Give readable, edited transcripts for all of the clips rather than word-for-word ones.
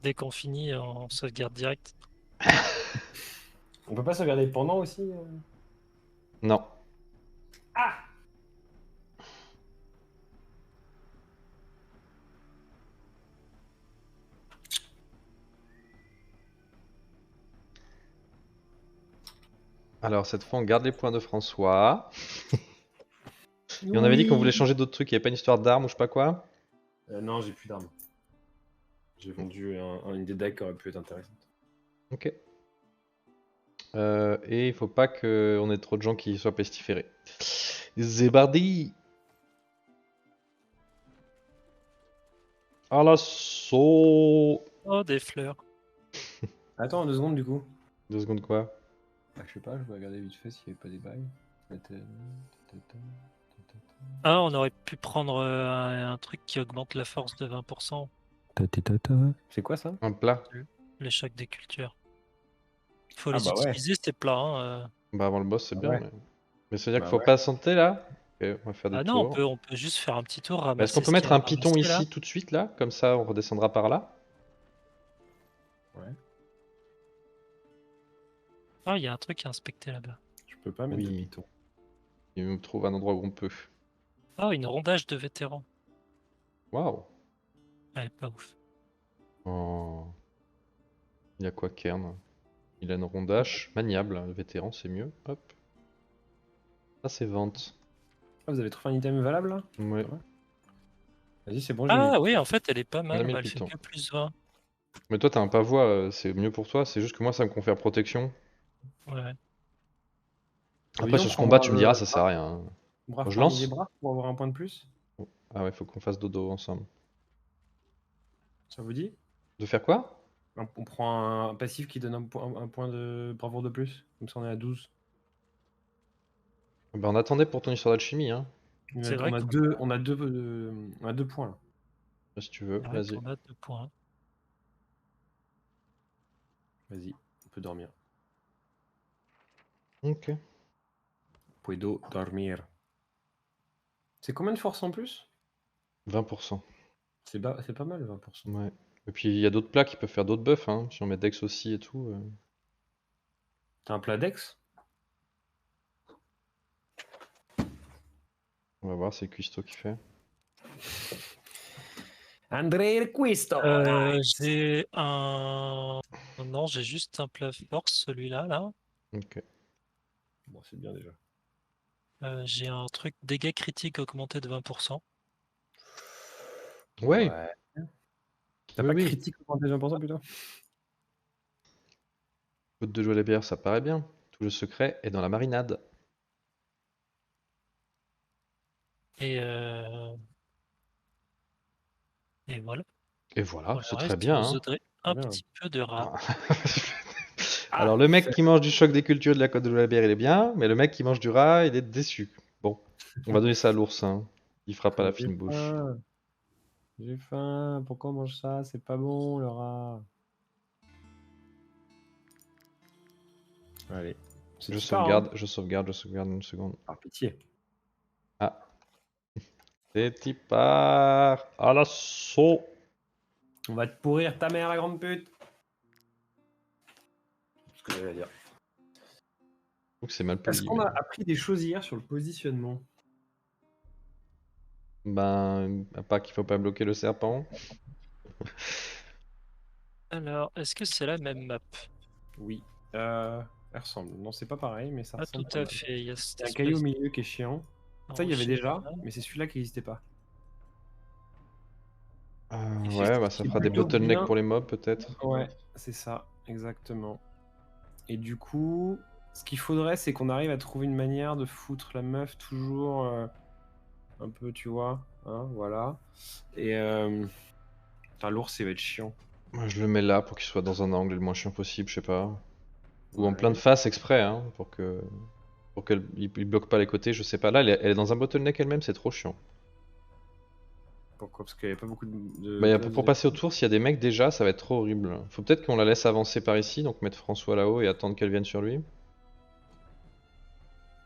Dès qu'on finit, on sauvegarde direct. On peut pas se regarder pendant aussi Non. Ah! Alors cette fois on garde les points de François. Et on avait dit qu'on voulait Oui. changer d'autres trucs, il n'y avait pas une histoire d'armes ou je sais pas quoi. Non, j'ai plus d'armes. J'ai vendu une des decks qui aurait pu être intéressante. Ok. Et il faut pas qu'on ait trop de gens qui soient pestiférés. Zébardi. À l'assaut. Oh, des fleurs. Attends, 2 secondes du coup. 2 secondes quoi? Bah, je sais pas, je vais regarder vite fait s'il n'y avait pas des bails. Ah, on aurait pu prendre un truc qui augmente la force de 20%. C'est quoi ça? Un plat. Les chocs des cultures. Il faut Ah les bah ouais. utiliser, ces plats. Bah avant le boss c'est Bah bien. ouais. Mais ça veut dire qu'il Bah faut ouais. pas santé là? Ok, on va faire des Ah non, tours. on peut juste faire un petit tour, Est-ce qu'on ramasser peut ce qu'il y mettre a un à python ramasser là. ici tout de suite là? Comme ça on redescendra par là. Ouais. Ah, il y a un truc à inspecter là-bas. Je peux pas mettre de Oui. python. Il me trouve un endroit où on peut. Ah, une rondage de vétérans. Waouh. Elle est pas ouf. Oh. Il y a quoi Kern? Il a une rondache maniable, le vétéran c'est mieux. Hop. Ça c'est vente. Ah, vous avez trouvé un item valable là? Ouais. Ah ouais. Vas-y, c'est bon, j'ai mis Ah le oui, python. en fait, elle est pas On a mal. mis Bah, le elle fait python. que plus 20. Mais toi t'as un pavois, c'est mieux pour toi, c'est juste que moi ça me confère protection. Ouais. Après Viens, on sur ce prend combat tu me diras ça sert à rien. brave Moi, je parmi des lance? bras pour avoir un point de plus. Ah ouais, faut qu'on fasse dodo ensemble. Ça vous dit? De faire quoi? On prend un passif qui donne un point de bravoure de plus. Comme ça, on est à 12. Bah on attendait pour ton histoire d'alchimie hein. C'est vrai On a deux points là. Si tu veux, vas-y. qu'on a 2 points. Vas-y, on peut dormir. Ok. Puedo dormir. C'est combien de force en plus? 20%. C'est pas mal, 20%. Ouais. Et puis il y a d'autres plats qui peuvent faire d'autres buffs hein. Si on met Dex aussi et tout. T'as un plat Dex? On va voir, c'est Cuisto qui fait. André Quisto! J'ai un... Non, j'ai juste un plat force, celui-là, là. Ok. Bon, c'est bien déjà. J'ai un truc dégâts critiques augmenté de 20%. Ouais. Ouais. T'as Oui, pas oui. critique augmenté de 20% plutôt? Faute de jouer les bières, ça paraît bien. Tout le secret est dans la marinade. Et, et voilà. Et voilà, Pour c'est le très reste, bien. vous Hein. aurez Très un bien. petit peu de rat. Alors Ah, le mec qui mange du choc des cultures de la côte de la bière, il est bien, mais le mec qui mange du rat, il est déçu. Bon, on va donner ça à l'ours. Hein. Il fera pas la J'ai fine bouche. faim. J'ai faim. Pourquoi on mange ça? C'est pas bon, le rat. Allez. C'est Je qui part, hein? sauvegarde, je sauvegarde, je sauvegarde une seconde. Par pitié. Ah, c'est qui part à l'assaut. On va te pourrir ta mère, la grande pute. C'est ce que j'allais dire. Donc c'est mal Est-ce poli. qu'on Mais... a appris des choses hier sur le positionnement? Ben, à part qu'il faut pas bloquer le serpent. Alors, est-ce que c'est la même map? Oui. Elle ressemble. Non, c'est pas pareil, mais ça Pas tout ressemble pas à mal. fait. Il y a Il cette y a un caillou au espèce milieu qui est chiant. Ça, il y avait d'enrichissement déjà, là. mais c'est celui-là qui n'existait pas. Et Ouais, bah ça c'est fera des plutôt bottlenecks bien. pour les mobs peut-être. Ouais, c'est ça, exactement. Et du coup, ce qu'il faudrait, c'est qu'on arrive à trouver une manière de foutre la meuf toujours un peu, tu vois, hein, voilà. Et putain, l'ours, il va être chiant. Moi je le mets là pour qu'il soit dans un angle le moins chiant possible, je sais pas. Ou en Ouais. plein de face exprès, hein, pour qu'elle il bloque pas les côtés, je sais pas. Là, elle est dans un bottleneck elle-même, c'est trop chiant. Pourquoi? Parce qu'il n'y avait pas beaucoup de Bah, place. pour passer au tour, s'il y a des mecs déjà, ça va être trop horrible. Faut peut-être qu'on la laisse avancer par ici, donc mettre François là-haut et attendre qu'elle vienne sur lui.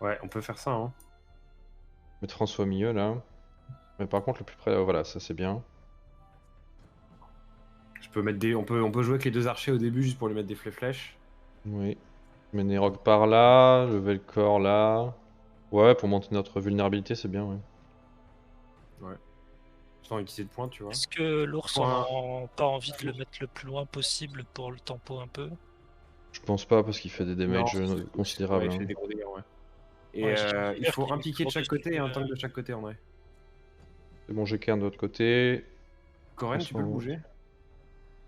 Ouais, on peut faire ça, hein. Mettre François au milieu là. Mais par contre, le plus près, voilà, ça c'est bien. On peut jouer avec les 2 archers au début juste pour lui mettre des flèches. Oui. Je mets Nerog par là, le Velcor là. Ouais, pour monter notre vulnérabilité, c'est bien, ouais. Ouais. Sans utiliser de points, tu vois. Est-ce que l'ours Pour un- on a pas envie de le mettre le plus loin possible pour le tempo un peu? Je pense pas parce qu'il fait des Non, damages considérables. Ouais, il hein. fait des gros dégâts, ouais. Et Ouais, j'ai il peur faut qu'il un ait piqué de trop chaque côté et un dessus, tank de chaque côté, en vrai. C'est bon, j'ai Cairn de l'autre côté. Coren, tu peux le bouger?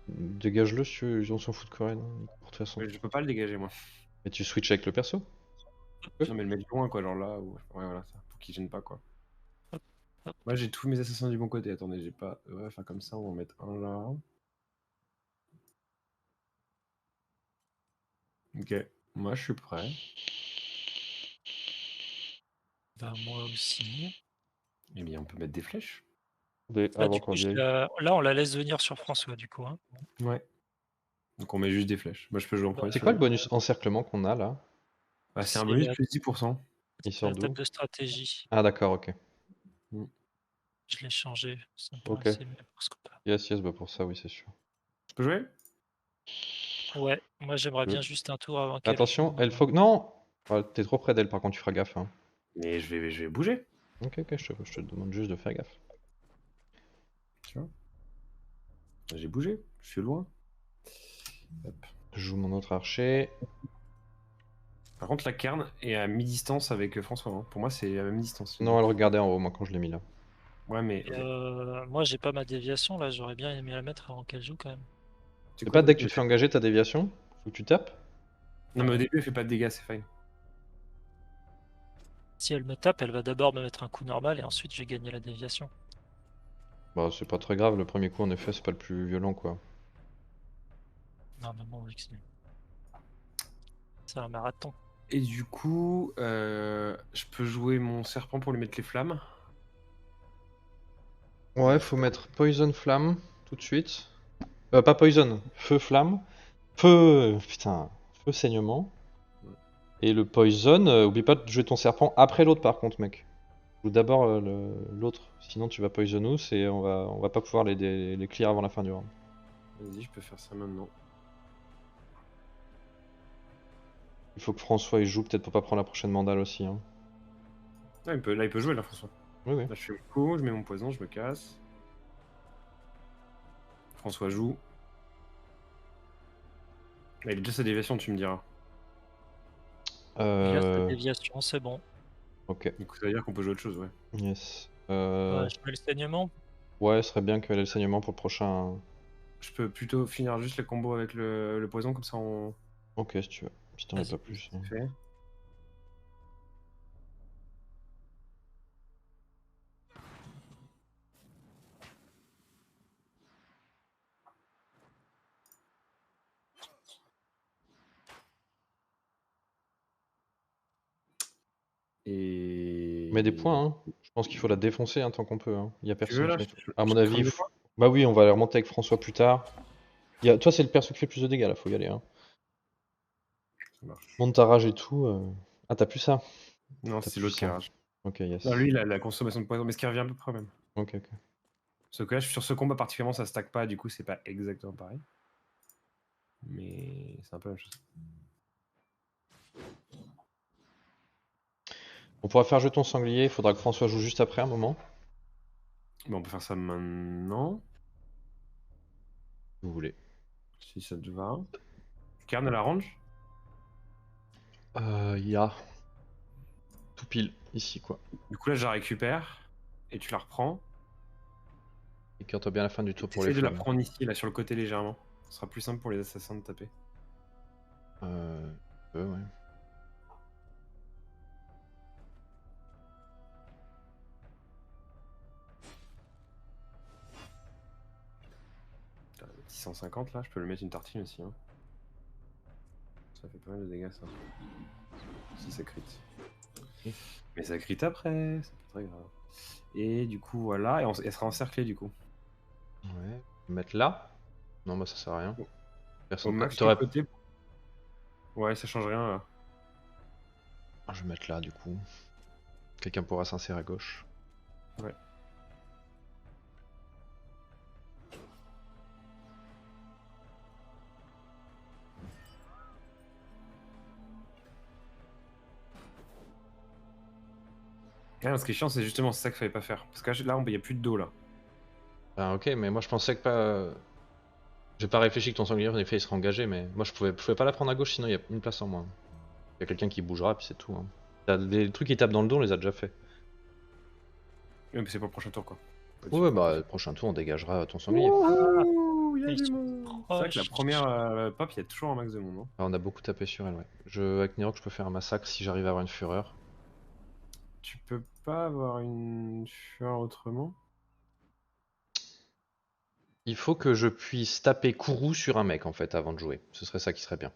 Dégage-le si tu veux, on s'en fout de Coren, hein, pour toute façon. Ouais, je peux pas le dégager, moi. Et tu switches avec le perso? Non, mais le mettre loin, quoi, genre là. Ou... Ouais, voilà, ça. Faut qu'il gêne pas, quoi. Hop, hop. Moi, j'ai tous mes assassins du bon côté. Attendez, j'ai pas. Ouais, enfin, comme ça, on va en mettre un là. Ok. Moi, je suis prêt. Ben, moi aussi. Eh bien, on peut mettre des flèches. Là, Avant du qu'on coup, y aille. là, on la laisse venir sur François, du coup. Hein. Ouais. Donc, on met juste des flèches. Moi, je peux jouer en premier. C'est si quoi vous le voulez. bonus encerclement qu'on a là? Bah, c'est un C'est bonus la- plus 10%. Il c'est sort la table d'où? de stratégie. Ah d'accord, ok. Je l'ai changé. Ça me Ok. paraissait mieux pour ce combat. Yes, bah pour ça, oui, c'est sûr. Je peux jouer? Ouais, moi j'aimerais Je- bien juste un tour avant qu'elle Attention, s'ouvre. elle faut... Non! Ouais, t'es trop près d'elle, par contre, tu feras gaffe. Hein. Mais je vais bouger. Ok, je te demande juste de faire gaffe. Tu vois? J'ai bougé. Je suis loin. Hop. Je joue mon autre archer. Par contre, la cairn est à mi-distance avec François. Hein. Pour moi, c'est à la même distance. Non, elle regardait en haut, moi, quand je l'ai mis là. Ouais, mais. Et, moi j'ai pas ma déviation là, j'aurais bien aimé la mettre avant qu'elle joue quand même. C'est pas dès que tu te fais engager ta déviation? Faut que tu tapes? Non, mais au début, elle fait pas de dégâts, c'est fine. Si elle me tape, elle va d'abord me mettre un coup normal et ensuite je vais gagner la déviation. Bah, c'est pas très grave, le premier coup, en effet, c'est pas le plus violent, quoi. Normalement, oui, c'est un marathon. Et du coup, je peux jouer mon serpent pour lui mettre les flammes. Ouais, faut mettre Poison Flamme, tout de suite. Pas Poison, Feu Flamme. Feu... Putain, Feu Saignement. Et le Poison, oublie pas de jouer ton serpent après l'autre, par contre, mec. Joue d'abord l'autre, sinon tu vas Poison Us et on va pas pouvoir les clear avant la fin du round. Vas-y, je peux faire ça maintenant. Il faut que François il joue peut-être pour pas prendre la prochaine mandale aussi. Hein. Ah, là, il peut jouer, là, François. Oui, oui. Là, je fais mon coup, je mets mon poison, je me casse. François joue. Là, il a déjà sa déviation, tu me diras. Il y a sa déviation, c'est bon. Ok. Du coup, ça veut dire qu'on peut jouer autre chose, ouais. Yes. Ouais, je mets le saignement. Ouais, ce serait bien qu'elle ait le saignement pour le prochain. Je peux plutôt finir juste le combo avec le poison, comme ça on. Ok, si tu veux. Si t'en as Vas-y. pas plus. Hein. Fait. Et. Mets des points, hein. Je pense qu'il faut la défoncer hein, tant qu'on peut. Hein. Il y a Tu personne veux, là, qui... je- À mon je avis, prends des points bah oui, on va aller remonter avec François plus tard. Toi, c'est le perso qui fait plus de dégâts là, faut y aller. Hein. Ça marche. Monte ta rage et tout. Ah, t'as plus ça? Non, T'as c'est plus l'autre qui ça. rage. Ok, yes. Non, lui, il a la consommation de poison, mais ce qui revient à peu près même. Ok, ok. Sauf que là, sur ce combat particulièrement, ça stack pas, du coup, c'est pas exactement pareil. Mais c'est un peu la même chose. On pourra faire jeton sanglier, il faudra que François joue juste après un moment. Bon, on peut faire ça maintenant, Si vous voulez. si ça te va. Cairn à la range. Il y a tout pile ici quoi. Du coup, là, je la récupère et tu la reprends. Et quand bien la fin du tour pour Essaye les de la flammes. prendre ici, là, sur le côté légèrement. Ce sera plus simple pour les assassins de taper. Ouais. 650 là, je peux lui mettre une tartine aussi. Hein. Ça fait pas mal de dégâts ça. Si ça crit. Mais ça crit après, c'est pas très grave. Et du coup voilà, et elle sera encerclée du coup. Ouais. Mettre là? Non bah ça sert à rien. Au Personne max ne sur le côté. Ouais, ça change rien là. Je vais mettre là du coup. Quelqu'un pourra s'insérer à gauche. Ouais. Ah non, ce qui est chiant, c'est justement c'est ça qu'il fallait pas faire. Parce que là, il y a plus de dos là. Ah, ok, mais moi je pensais que pas. J'ai pas réfléchi que ton sanglier en effet il serait engagé, mais moi je pouvais pas la prendre à gauche sinon il y a une place en moins. Il y a quelqu'un qui bougera puis c'est tout. Hein. T'as des trucs qui tapent dans le dos, on les a déjà fait. Ouais, mais c'est pour le prochain tour quoi. Ouais, bah le prochain tour on dégagera ton sanglier. Ouh, il y a Ils du sont monde. C'est vrai que la proches. première pop, il y a toujours un max de monde. Hein. Ah, on a beaucoup tapé sur elle, ouais. Avec Nirok, je peux faire un massacre si j'arrive à avoir une fureur. Tu peux pas avoir une fureur autrement? Il faut que je puisse taper Kourou sur un mec en fait avant de jouer. Ce serait ça qui serait bien.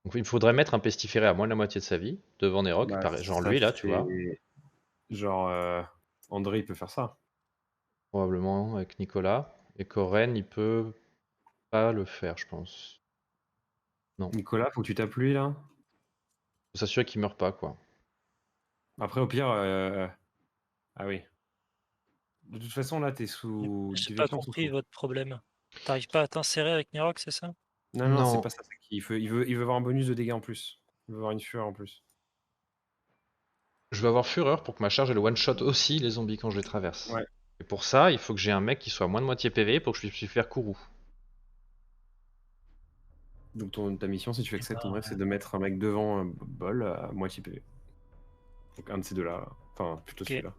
Donc il me faudrait mettre un pestiféré à moins de la moitié de sa vie devant Nirok, Bah, genre ça lui là, tu vois. fait. Genre, André, il peut faire ça. Probablement avec Nicolas. Et Koren, il peut pas le faire, je pense. Non. Nicolas, faut que tu tapes lui là. Faut s'assurer qu'il meurt pas, quoi. Après, au pire. Ah oui. De toute façon, là, t'es sous J'ai pas déviation sous compris feu. votre problème. T'arrives pas à t'insérer avec Nirok, c'est ça? Non, non, c'est Non, pas ça. C'est il veut avoir un bonus de dégâts en plus. Il veut avoir une fureur en plus. je veux avoir fureur pour que ma charge elle one-shot aussi les zombies quand je les traverse. Ouais. Et pour ça, il faut que j'ai un mec qui soit à moins de moitié PV pour que je puisse faire Kourou. Donc, ta mission, si tu Eh acceptes, ben, en bref, c'est de mettre un mec devant un bol à moitié PV. Donc, un de ces deux-là. Enfin, plutôt Ok. celui-là.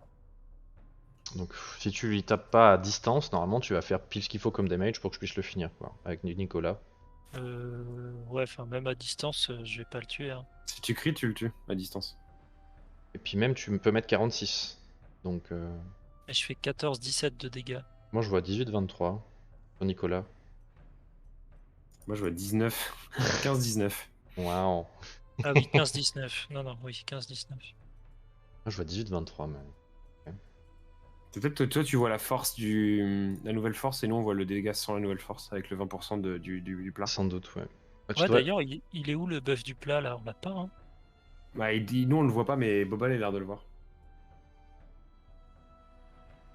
Donc si tu lui tapes pas à distance, normalement tu vas faire pile ce qu'il faut comme damage pour que je puisse le finir, quoi. Avec Nicolas. Ouais, enfin, même à distance, je vais pas le tuer. Hein. Si tu cries, tu le tues à distance. Et puis même tu peux mettre 46. Donc Et je fais 14-17 de dégâts. moi je vois 18-23 pour Nicolas. Moi, je vois 19. 15-19. Waouh. Ah oui, 15-19. Non, non, oui, 15-19. Moi je vois 18-23 mais. C'est peut-être toi, tu vois la force la nouvelle force, et nous, on voit le dégât sans la nouvelle force, avec le 20% du plat. Sans doute, ouais. Ah, tu Ouais, dois- d'ailleurs, il est où le bœuf du plat là? On l'a pas, hein? Bah, nous, on le voit pas, mais Bobal a l'air de le voir.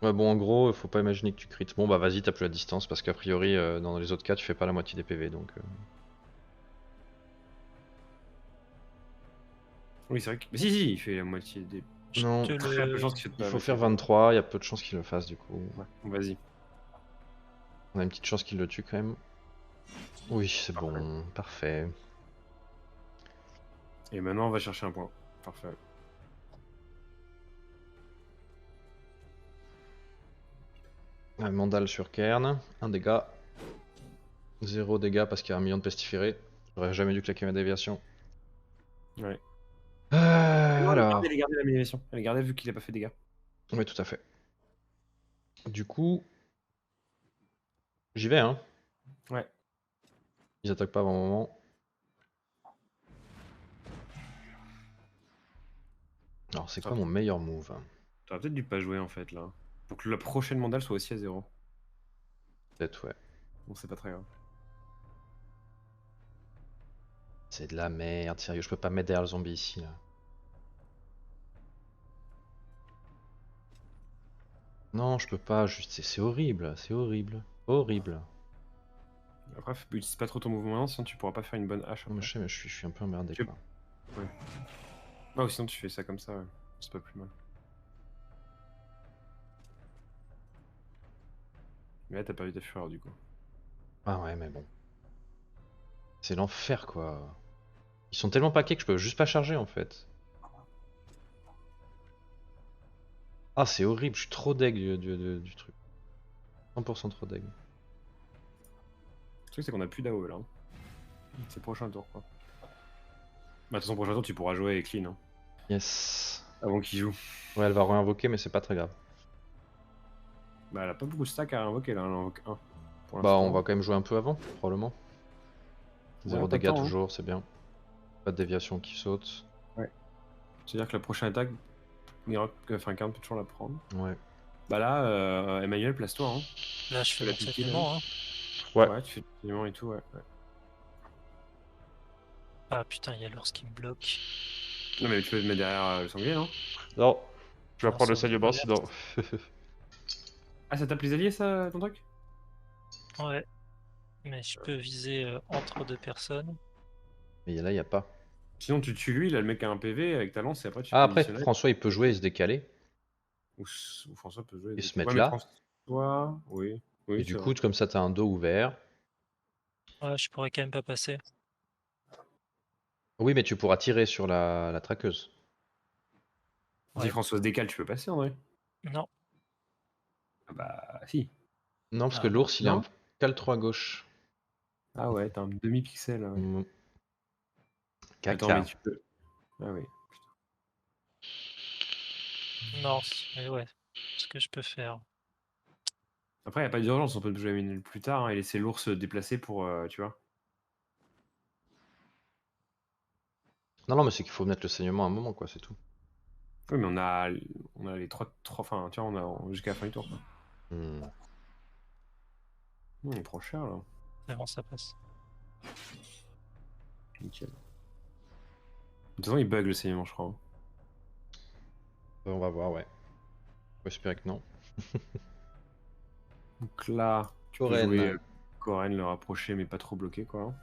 Ouais, bon, en gros, faut pas imaginer que tu crites. Bon, bah vas-y, tape-le à distance parce qu'a priori, dans les autres cas, tu fais pas la moitié des PV donc. Oui, c'est vrai que. Mais si, il fait la moitié des. Je Non, te Très peu de le. chance qu'il fait il pas la faut moitié faire des- 23, il y a peu de chances qu'il le fasse du coup. Ouais, vas-y. On a une petite chance qu'il le tue quand même. Oui, c'est bon, parfait. Et maintenant, on va chercher un point. Parfait. Un Mandal sur Cairn, 1 dégât. 0 dégâts parce qu'il y a un million de pestiférés. J'aurais jamais dû claquer ma déviation. Ouais. Alors. Elle est gardée l'animation. Elle est gardée vu qu'il a pas fait de dégâts. Oui, tout à fait. Du coup. J'y vais, hein. Ouais. Ils attaquent pas avant un moment. Alors, c'est quoi mon meilleur move? T'aurais peut-être dû pas jouer en fait là. Pour que la prochaine mandale soit aussi à 0. Peut-être, ouais. Bon, c'est pas très grave. C'est de la merde, sérieux, je peux pas mettre derrière le zombie ici là. Non, je peux pas, juste c'est horrible, c'est horrible. Horrible. Après, utilise pas trop ton mouvement maintenant, sinon tu pourras pas faire une bonne hache. Non, mais Après. je sais, mais je suis un peu emmerdé Tu- quoi. Ah, ou sinon tu fais ça comme ça, ouais. C'est pas plus mal. Mais là, t'as perdu ta fureur du coup. Ah ouais, mais bon. C'est l'enfer quoi. Ils sont tellement paquets que je peux juste pas charger en fait. Ah, c'est horrible, je suis trop deg du truc. 100% trop deg. Le truc, c'est qu'on a plus d'AOE là. C'est le prochain tour quoi. Bah, de toute façon, prochain tour, tu pourras jouer avec Clean. Hein, Yes. avant qu'il joue. Ouais, elle va réinvoquer, mais c'est pas très grave. Bah, elle a pas beaucoup de stack à invoquer là, elle en invoque un. Pour Bah, l'instant. on va quand même jouer un peu avant, probablement. Zéro Ouais, pas dégâts tant, hein. toujours, c'est bien. Pas de déviation qui saute. C'est-à-dire que la prochaine attaque, enfin, Karn peut toujours la prendre. Ouais. Bah là, Emmanuel, place-toi. Hein. Là, je fais la mon piquer, saignement, hein. Ouais. Tu fais le saignement et tout, ouais. Ah putain, il y a l'ours qui me bloque. Non, mais tu peux te mettre derrière le sanglier, non? Non, je vais Non, prendre le ça me saignement traverse. sinon. Ah, ça tape les alliés, ça, ton truc? Ouais. Mais je peux viser entre deux personnes. Mais là, y a pas. Sinon, tu tues lui, là, le mec a un PV avec ta lance et après tu Ah, fais après, missionnaire. François, il peut jouer et se décaler. Ou François peut jouer. Et se Ouais, mettre mais là. François, oui. Et Oui, du c'est coup, vrai. comme ça, t'as un dos ouvert. Ouais, je pourrais quand même pas passer. Oui, mais tu pourras tirer sur la traqueuse. Si Ouais. François se décale, tu peux passer en vrai. Non. Ah bah, si. Non, parce que Ah non. l'ours, il a un Non cale 3 à gauche. Ah ouais, t'as un demi-pixel. Ouais. Mm. Attends, mais Caca. tu peux. Ah oui. Non, mais ouais. Ce que je peux faire. Après, il a pas d'urgence, on peut jouer plus tard et laisser l'ours se déplacer pour. Tu vois. Non, non, mais c'est qu'il faut mettre le saignement à un moment, quoi, c'est tout. Oui, mais on a les trois. Enfin, tu vois, on a jusqu'à la fin du tour. Quoi. Hmm. Il prend cher là. C'est bon, ça passe. Nickel. De toute façon, il bug le saignement, je crois. Hein. On va voir, ouais. On va espérer que non. Donc là, tu peux Coren. jouer Coren, le rapprocher, mais pas trop bloqué, quoi.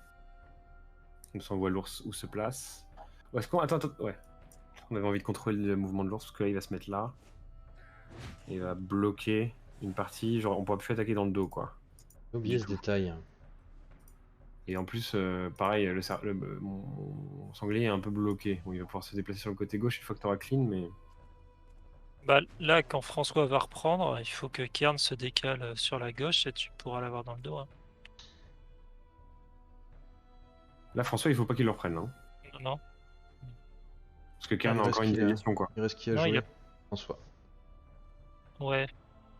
Comme ça, on voit l'ours où se place. Ou est-ce qu'on. Attends, ouais. On avait envie de contrôler le mouvement de l'ours parce que là, il va se mettre là. Et il va bloquer une partie. Genre, on pourra plus attaquer dans le dos, quoi. J'ai oublié Du ce tout. détail. Et en plus, pareil, mon sanglier est un peu bloqué. Bon, il va pouvoir se déplacer sur le côté gauche une fois que tu auras clean, mais. Bah là, quand François va reprendre, il faut que Kern se décale sur la gauche et tu pourras l'avoir dans le dos. Hein. Là, François, il faut pas qu'il le reprenne. Hein. Non. Parce que Ah, Kern a encore une déviation, quoi. Il reste qui a Non, il joué a- François. Ouais,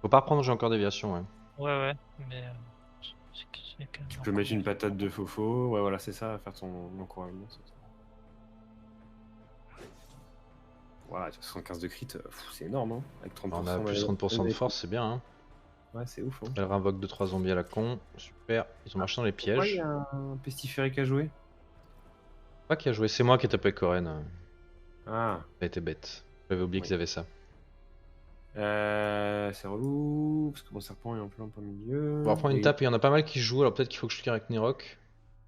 Faut pas reprendre, j'ai encore déviation, ouais. ouais, mais j'ai quand même Tu peux encore mettre une envie. patate de faux. Ouais, voilà, c'est ça, faire ton encouragement. Voilà, 75 de crit, c'est énorme, hein. Avec 30% On a plus 30% de force, c'est bien, hein. Ouais, c'est ouf. Hein. Elle réinvoque 2-3 zombies à la con. Super. Ils ont marché dans les Pourquoi il y pièges. a un pestiférique à jouer? Pas qui a joué, c'est moi qui ai tapé Coren. Ah, Ça a été bête. J'avais oublié oui. qu'ils avaient ça. C'est relou, parce que mon serpent est en plein milieu. On va reprendre une Et- tape, il y en a pas mal qui jouent, alors peut-être qu'il faut que je clear avec Nirok.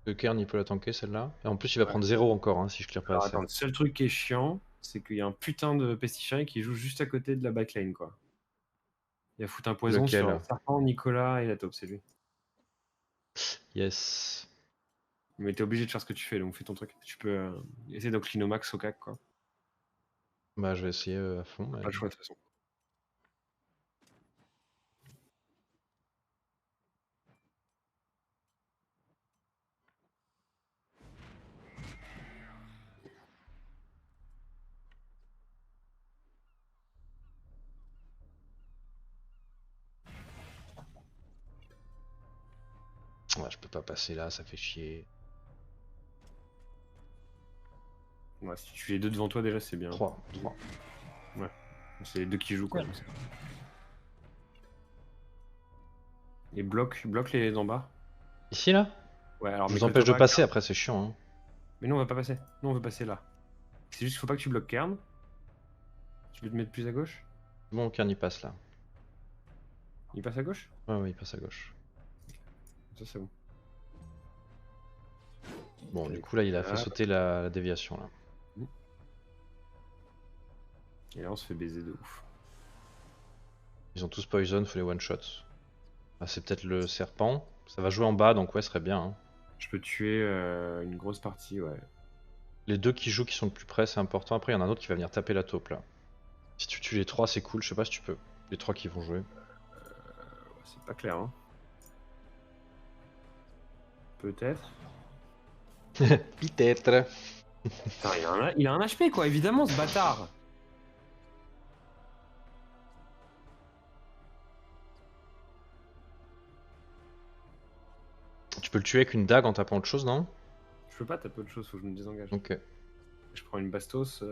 Que Kern il peut la tanker celle-là. Et en plus il va Ouais. prendre 0 encore hein, si je clear pas Alors assez. attends, le seul truc qui est chiant, c'est qu'il y a un putain de pestiférique qui joue juste à côté de la backlane, quoi. Il a foutu un poison Lequel? sur Serpent, Nicolas et la taupe, c'est lui. Yes. Mais t'es obligé de faire ce que tu fais, donc fais ton truc. Tu peux essayer d'Onclinomax au cac, quoi. Bah je vais essayer à fond. Mais... Pas le choix, de toute façon. Ouais, je peux pas passer là, ça fait chier. Ouais, si tu tues les deux devant toi, déjà, c'est bien. 3. C'est les deux qui jouent, quoi. Ouais. donc c'est- Et bloque les d'en bas. Ici là? Ouais, alors Je mais vous empêche de côté bas, passer, après c'est chiant. Hein. Mais nous on va pas passer. Nous on veut passer là. C'est juste qu'il faut pas que tu bloques Kern. Tu peux te mettre plus à gauche. Bon, Kern il passe là. Il passe à gauche. Ouais, il passe à gauche. Ça c'est bon. Bon, Ok. du coup là il a fait Ah. sauter la déviation là. Et là on se fait baiser de ouf. Ils ont tous poison, faut les one shot. Ah, c'est peut-être le serpent. Ça va jouer en bas donc ouais, ce serait bien. Hein. Je peux tuer une grosse partie, ouais. Les deux qui jouent qui sont le plus près, c'est important. Après, il y en a un autre qui va venir taper la taupe là. Si tu tues les trois, c'est cool. Je sais pas si tu peux. Les trois qui vont jouer. C'est pas clair, hein. Peut-être. Peut-être. Putain, il a un HP quoi, évidemment ce bâtard. Tu peux le tuer avec une dague en tapant autre chose, non? Je peux pas taper autre chose, faut que je me désengage. Ok. Je prends une bastos.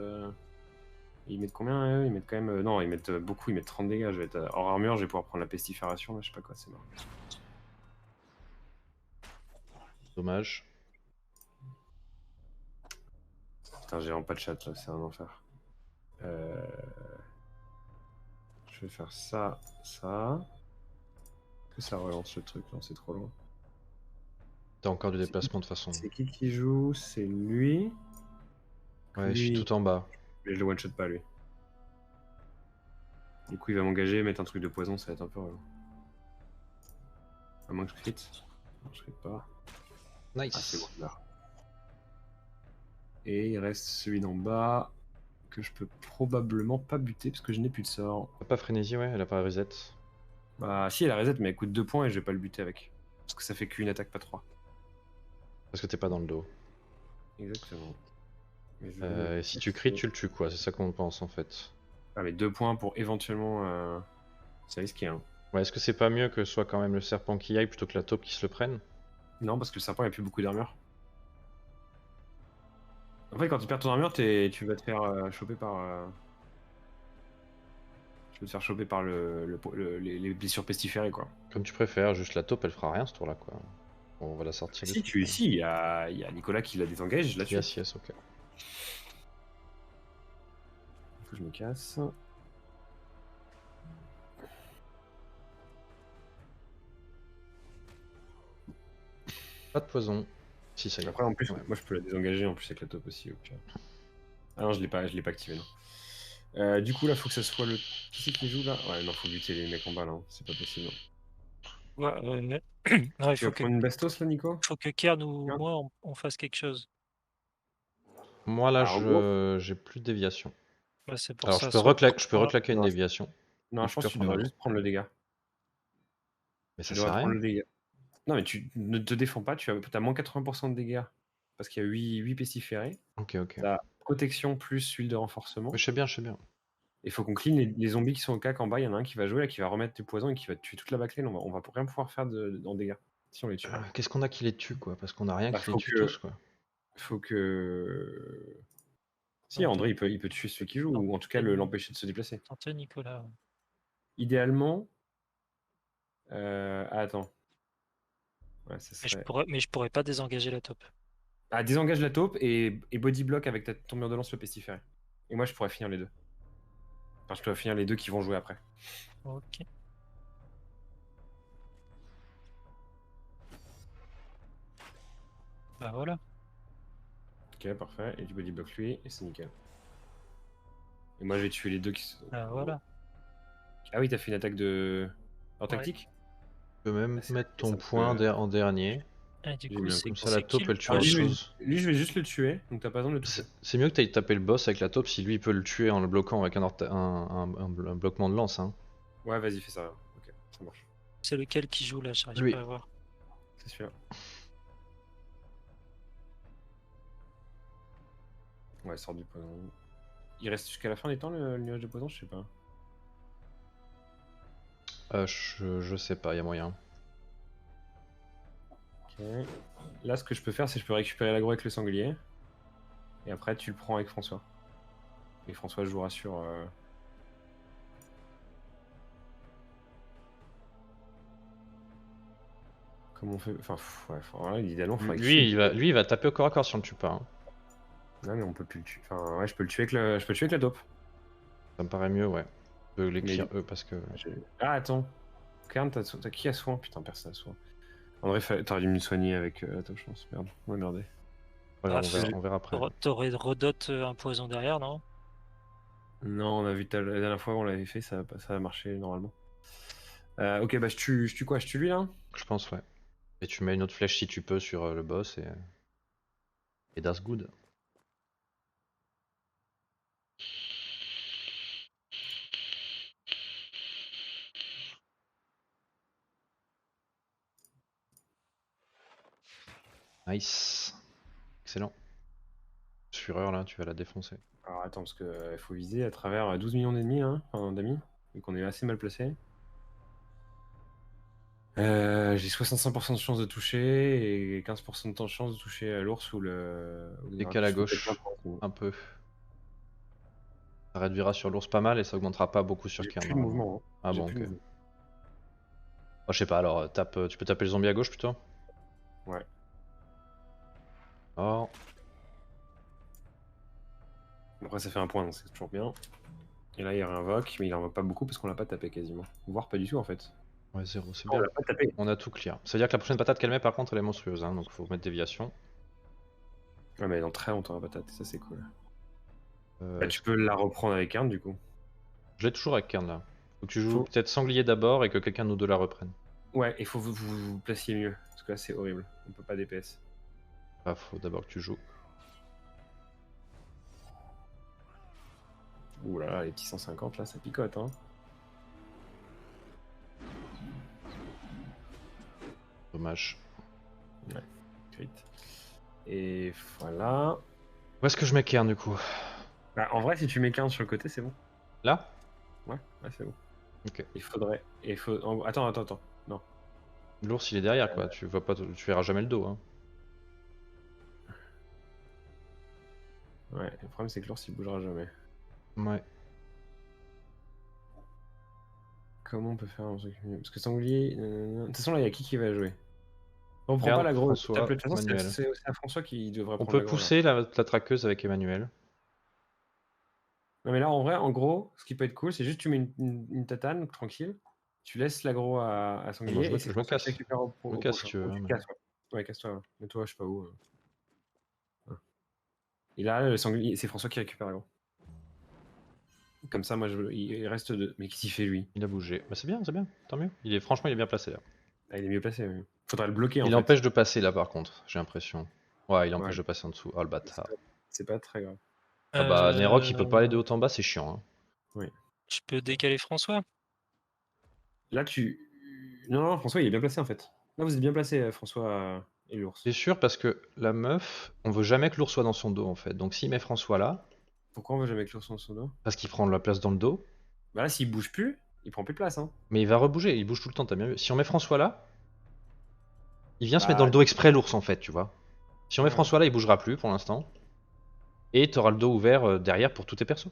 Ils mettent combien eux? Ils mettent quand même. Non, ils mettent beaucoup, ils mettent 30 dégâts. Je vais être hors armure, je vais pouvoir prendre la pestifération, là, je sais pas quoi, c'est marrant. Dommage. Putain, j'ai vraiment pas de chat là, c'est un enfer. Je vais faire ça, ça. Est-ce que ça relance le truc? Non, c'est trop loin. T'as encore du déplacement de toute façon. C'est qui joue? C'est lui. Ouais, je suis lui. tout en bas. Mais je le one-shot pas, lui. Du coup, il va m'engager, mettre un truc de poison, ça va être un peu relou. À moins que je crit. Non, je crit pas. Ah, c'est bon, Nice. là. Et il reste celui d'en bas que je peux probablement pas buter parce que je n'ai plus de sort. T'as pas frénésie, ouais, elle a pas reset. Bah, si, elle a reset, mais elle coûte 2 points et je vais pas le buter avec. Parce que ça fait qu'une attaque, pas 3. Parce que t'es pas dans le dos. Exactement. Mais je vais Et si tu cries, tu le tues quoi, c'est ça qu'on pense en fait. Ah, mais 2 points pour éventuellement. C'est risqué, hein. Ouais, est-ce que c'est pas mieux que ce soit quand même le serpent qui aille plutôt que la taupe qui se le prenne? Non, parce que le serpent il a plus beaucoup d'armure. En fait, quand tu perds ton armure, tu vas te faire choper par. Tu vas te faire choper par les blessures pestiférées, quoi. Comme tu préfères, juste la taupe elle fera rien ce tour là quoi. Bon, on va la sortir Si, si, il y a Nicolas qui la désengage, je la tue. Yes, yes, ok. Faut que je me casse. Pas de poison. Si, ça y est. Après, en plus, Ouais. moi je peux la désengager en plus avec la taupe aussi. Au pire. Ah non, je l'ai pas activé, non. Du coup, là, faut que ça soit le. Qui c'est qui joue là? Ouais, non, faut buter les mecs en bas là, hein. C'est pas possible. Non. Ouais, non, il Tu vas prendre une bastos là, Nico? faut que Kern ou Kern moi on fasse quelque chose. Moi là, Ah, en gros, j'ai plus de déviation. Bah, c'est pour Alors ça. je peux reclaquer une non, déviation. non, Et je tu pense peux que tu prendre le devrais lot. juste prendre le dégât. Mais Tu ça sert devrais à prendre rien. le dégât. Non, mais tu ne te défends pas, tu as moins 80% de dégâts. Parce qu'il y a 8 pestiférés. Ok, ok. T'as protection plus huile de renforcement. Oui, je sais bien, je sais bien. Il faut qu'on clean les zombies qui sont au cac en bas. Il y en a un qui va jouer là, qui va remettre du poison et qui va tuer toute la backlane. On va rien pouvoir faire en dégâts si on les tue. Qu'est-ce qu'on a qui les tue quoi? Parce qu'on a rien Bah, qui les tue tous quoi. faut que. Si, Non, André, il peut tuer celui qui joue, non, ou en tout cas l'empêcher de se déplacer. tentez Nicolas. Idéalement. Attends. Ouais, ça Mais serait. je pourrais pas désengager la taupe. Ah, désengage la taupe et body block avec ton mur de lance le pestiféré. Et moi, je pourrais finir les deux. Enfin, je pourrais finir les deux qui vont jouer après. Ok. Bah voilà. Ok, parfait. Et du body block lui, et c'est nickel. Et moi, je vais tuer les deux qui sont. Bah voilà. Ah oui, t'as fait une attaque de. En Ouais. tactique? Tu peux même Ah, c'est mettre vrai, ton ça point peut- en dernier. Et du J'ai coup, mis un c'est coup. Comme ça la taupe elle tuera Alors, autre lui, chose. je vais juste le tuer, donc t'as pas besoin de le toucher. C'est mieux que t'ailles taper le boss avec la taupe si lui il peut le tuer en le bloquant avec un bloquement de lance. Hein. Ouais, vas-y, fais ça. Ok, ça marche. C'est lequel qui joue là, j'arrive Lui. pas à voir. C'est celui-là. Ouais, sort du poison. Il reste jusqu'à la fin des temps le nuage de poison, je sais pas. Je sais pas, y a moyen. Ok. Là, ce que je peux faire, c'est que je peux récupérer l'aggro avec le sanglier. Et après, tu le prends avec François. Et François jouera sur. Comment on fait. Enfin, ouais, idéalement, il faudrait que Lui il va taper au corps à corps si on le tue pas. Hein. Non, mais on peut plus le tuer. Enfin, ouais, je peux le tuer avec la taupe. Ça me paraît mieux, ouais. De les Mais- clear eux parce que. Ah, attends. Kern, t'as qui a soin? Putain, personne a soin. André, t'aurais dû me soigner avec la taupe, je pense. Merde. Ouais, merdé. Ouais, Ah, on verra après. T'aurais redot un poison derrière, non? Non, on a vu la dernière fois où on l'avait fait, ça a marché normalement. Ok, bah je tue quoi? Je tue lui là? Je pense, ouais. Et tu mets une autre flèche si tu peux sur le boss et that's good. Nice. Excellent. Fureur là, tu vas la défoncer. Alors attends, parce que faut viser à travers 12 millions d'ennemis, hein, enfin d'amis, donc on est assez mal placé. J'ai 65% de chance de toucher et 15% de temps de chance de toucher l'ours ou le. Décale à gauche, un peu. Ça réduira sur l'ours pas mal et ça augmentera pas beaucoup sur J'ai Kern. plus de mouvement. Hein. Ah J'ai bon, plus ok. de mouvement. Oh, je sais pas, alors tu peux taper le zombie à gauche plutôt? Ouais. Oh. Après ça fait un point, donc c'est toujours bien. Et là il réinvoque, mais il invoque pas beaucoup parce qu'on l'a pas tapé quasiment. Voire pas du tout en fait. Ouais, 0, c'est On bien. l'a pas tapé. On a tout clear. Ça veut dire que la prochaine patate qu'elle met par contre elle est monstrueuse, hein, donc faut mettre déviation. Ouais, mais dans très longtemps la patate, ça c'est cool. Bah, tu peux la reprendre avec Karn du coup. Je l'ai toujours avec Kern là. Faut que tu joues Faut- peut-être sanglier d'abord et que quelqu'un de nous deux la reprenne. Ouais, il faut vous placiez mieux. Parce que là c'est horrible. On peut pas DPS. Ah, faut d'abord que tu joues. Ouh là là, les petits 150 là, ça picote hein. Dommage. Crit. Et voilà. Où est-ce que je mets Kern du coup? Bah, en vrai, si tu mets 15 sur le côté, c'est bon. Là? Ouais, c'est bon. Ok. Il faudrait. Attends. Non. L'ours il est derrière quoi, tu vois pas, tu verras jamais le dos. Hein. Ouais, le problème c'est que l'ours il bougera jamais. Ouais. Comment on peut faire un truc mieux? Parce que sanglier. De toute façon, là, il y a qui va jouer? On prend Regarde, pas la grosse. François, De toute façon, Manuel. c'est à François qui devrait On prendre peut la grosse. pousser la traqueuse avec Emmanuel. Non, mais là, en vrai, en gros, ce qui peut être cool, c'est juste tu mets une tatane tranquille. Tu laisses l'agro à sanglier. Bon, je et c'est me François casse. qui récupère au Je me au casse si prochain. tu veux. Ou hein, tu te mais- casses, ouais. Ouais, casse-toi. Ouais. Mais toi, je sais pas où. Et là, le sanglier, c'est François qui récupère l'agro. Comme ça, moi, il reste deux. Mais qu'est-ce qu'il fait, lui? Il a bougé. Bah, c'est bien, tant mieux. Franchement, il est bien placé là. Ah, il est mieux placé. Ouais. Faudrait le bloquer, en Il fait. empêche de passer là par contre, j'ai l'impression. Ouais, il empêche Ouais. de passer en dessous. Oh le bâtard. C'est pas très grave. Ah bah Nerok il peut pas aller de Euh, haut en bas, c'est chiant. Hein. Je peux décaler François. Là, Non, François, il est bien placé, en fait. Là, vous êtes bien placé, François et l'ours. C'est sûr parce que la meuf, on veut jamais que l'ours soit dans son dos en fait. Donc s'il met François là, Pourquoi on veut jamais que l'ours soit dans son dos? parce qu'il prend la place dans le dos, Bah là, s'il bouge plus, il prend plus de place, hein. mais il va rebouger, il bouge tout le temps, t'as bien vu. Si on met François là, il vient se mettre Bah, dans le dos exprès l'ours en fait, tu vois. Si on met Ouais. François là, il bougera plus pour l'instant. Et t'auras le dos ouvert derrière pour tous tes persos.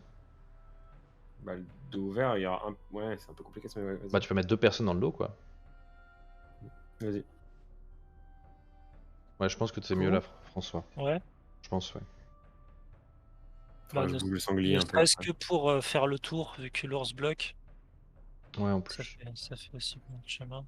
Bah, le dos ouvert, il y aura un. Ouais, c'est un peu compliqué, mais ouais, vas-y. Bah tu peux mettre deux personnes dans le dos quoi. Vas-y. Ouais, je pense que c'est Cool. mieux là, François. Ouais. Je pense, ouais. Faudra Bah, que je bouge le sanglier ne un peu. serait-ce que pour faire le tour, vu que l'ours bloque, Ouais, en ça plus. fait aussi bon chemin.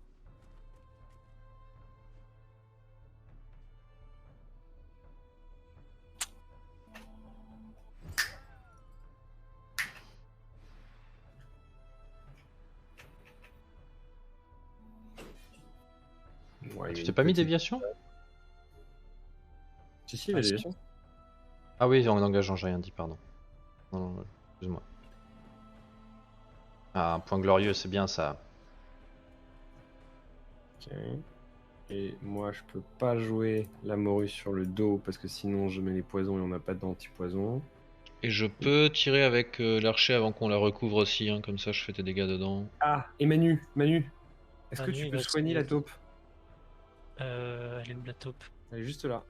Ouais, il y a Tu une t'es pas mis petite- déviation? Si, il y Ah, a si. déviation. Ah oui, en engageant, j'ai rien dit, pardon. Non, non, excuse-moi. Ah, un point glorieux, c'est bien ça. Ok. Et moi, je peux pas jouer la morue sur le dos parce que sinon, je mets les poisons et on n'a pas d'anti-poison. Et je peux tirer avec l'archer avant qu'on la recouvre aussi, hein, comme ça je fais tes dégâts dedans. Ah, et Manu, est-ce que Manu, tu il peux va soigner essayer. la taupe? Elle est où la taupe? Elle est juste là.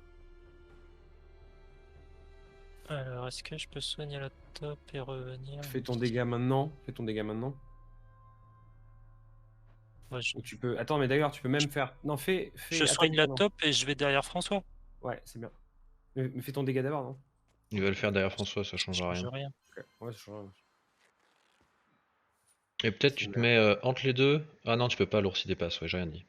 Alors, est-ce que je peux soigner la taupe et revenir? Fais ton dégât maintenant. Ouais, Ou tu peux. Attends, mais d'ailleurs, tu peux même faire. Non, fais. je Attends, soigne la non. taupe et je vais derrière François. Ouais, c'est bien. Mais fais ton dégât d'abord, non? Il va le faire derrière François, ça Ça changera change rien. rien. Ok. Ouais, ça change rien. Et peut-être tu C'est te mets entre les deux. Ah non, tu peux pas, l'ours il dépasse, ouais, j'ai rien dit.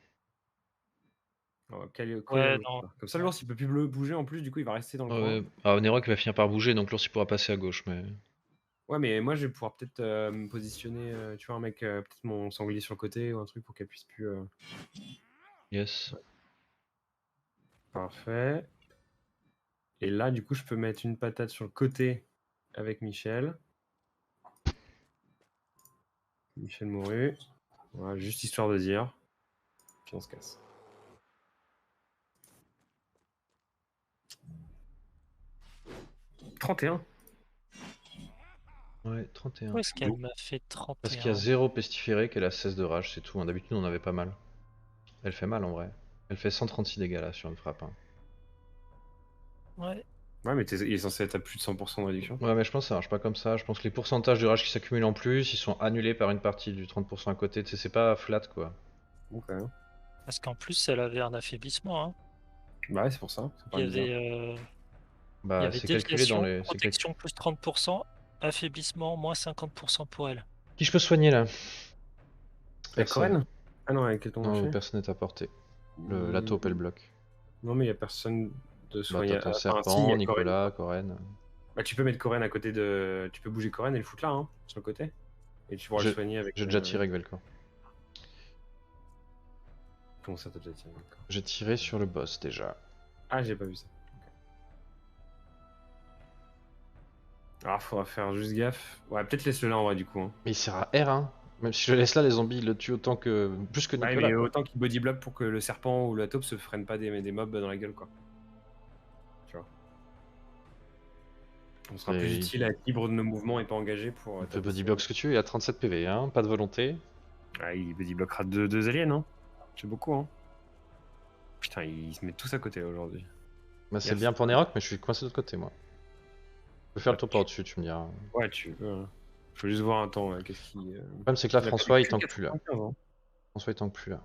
On va coller Ouais, l'ours, non. là. Comme ça, l'ours, il peut plus bouger en plus, du coup, il va rester dans le coin. Ouais, ah, Nerok va finir par bouger, donc l'ours il pourra passer à gauche, mais. Ouais, mais moi, je vais pouvoir peut-être me positionner, tu vois, un mec, peut-être mon sanglier sur le côté ou un truc pour qu'elle puisse plus. Yes. Parfait. Et là, du coup, je peux mettre une patate sur le côté avec Michel. Michel mourut. Voilà, juste histoire de dire. Puis on se casse. « 31 ». Ouais, 31. Pourquoi est-ce qu'elle m'a fait 31? Parce qu'il y a 0 pestiféré qu'elle a 16 de rage, c'est tout. D'habitude on avait pas mal. Elle fait mal en vrai. Elle fait 136 dégâts là sur une frappe. Hein. Ouais. Ouais, mais il est censé être à plus de 100% de réduction. Ouais, mais je pense que ça marche pas comme ça. Je pense que les pourcentages de rage qui s'accumulent en plus, ils sont annulés par une partie du 30% à côté. Tu sais, c'est pas flat quoi. Ok. Parce qu'en plus, elle avait un affaiblissement. Hein. Bah ouais, c'est pour ça. Il y avait, il y Bah, avait c'est calculé dans déviation, les. protection plus 30%, affaiblissement moins 50% pour elle. Qui je peux soigner là? Avec Corinne? Ah non, avec ton Non, marché. personne n'est à portée. La taupe elle bloque. Non, mais il n'y a personne de Bah, soigner. t'as ton Enfin, serpent, si, il y a Nicolas, Corinne. Bah, tu peux mettre Koren à côté de. Tu peux bouger Koren et le foutre là, hein, sur le côté. Et tu pourras le soigner avec. J'ai déjà tiré avec Velcor. Comment ça, t'as déjà tiré d'accord. J'ai tiré sur le boss déjà. Ah, j'ai pas vu ça. Alors, faudra faire juste gaffe. Ouais, peut-être laisse-le là en vrai, du coup. Hein. Mais il sert à R, hein. Même si je le laisse là, les zombies ils le tuent autant que. Plus que Ouais, Nicolas. mais quoi. autant qu'il body block pour que le serpent ou la taupe se freinent pas des mobs dans la gueule, quoi. Tu vois. On sera plus utile à être libre de nos mouvements et pas engagé pour. Tu peux body block ce que tu veux, il a 37 PV, hein. Pas de volonté. Ah, il body bloquera deux aliens, hein. C'est beaucoup, hein. Putain, ils se mettent tous à côté aujourd'hui. Bah, c'est Yes. bien pour Nerok, mais je suis coincé de l'autre côté, moi. Je peux faire le tour par au-dessus, tu me diras. Ouais, tu peux. Hein. Faut juste voir un temps, qu'est-ce qui. Le problème, c'est que là, Il a François, pas il tank plus là. 95, hein. François, il tank plus là.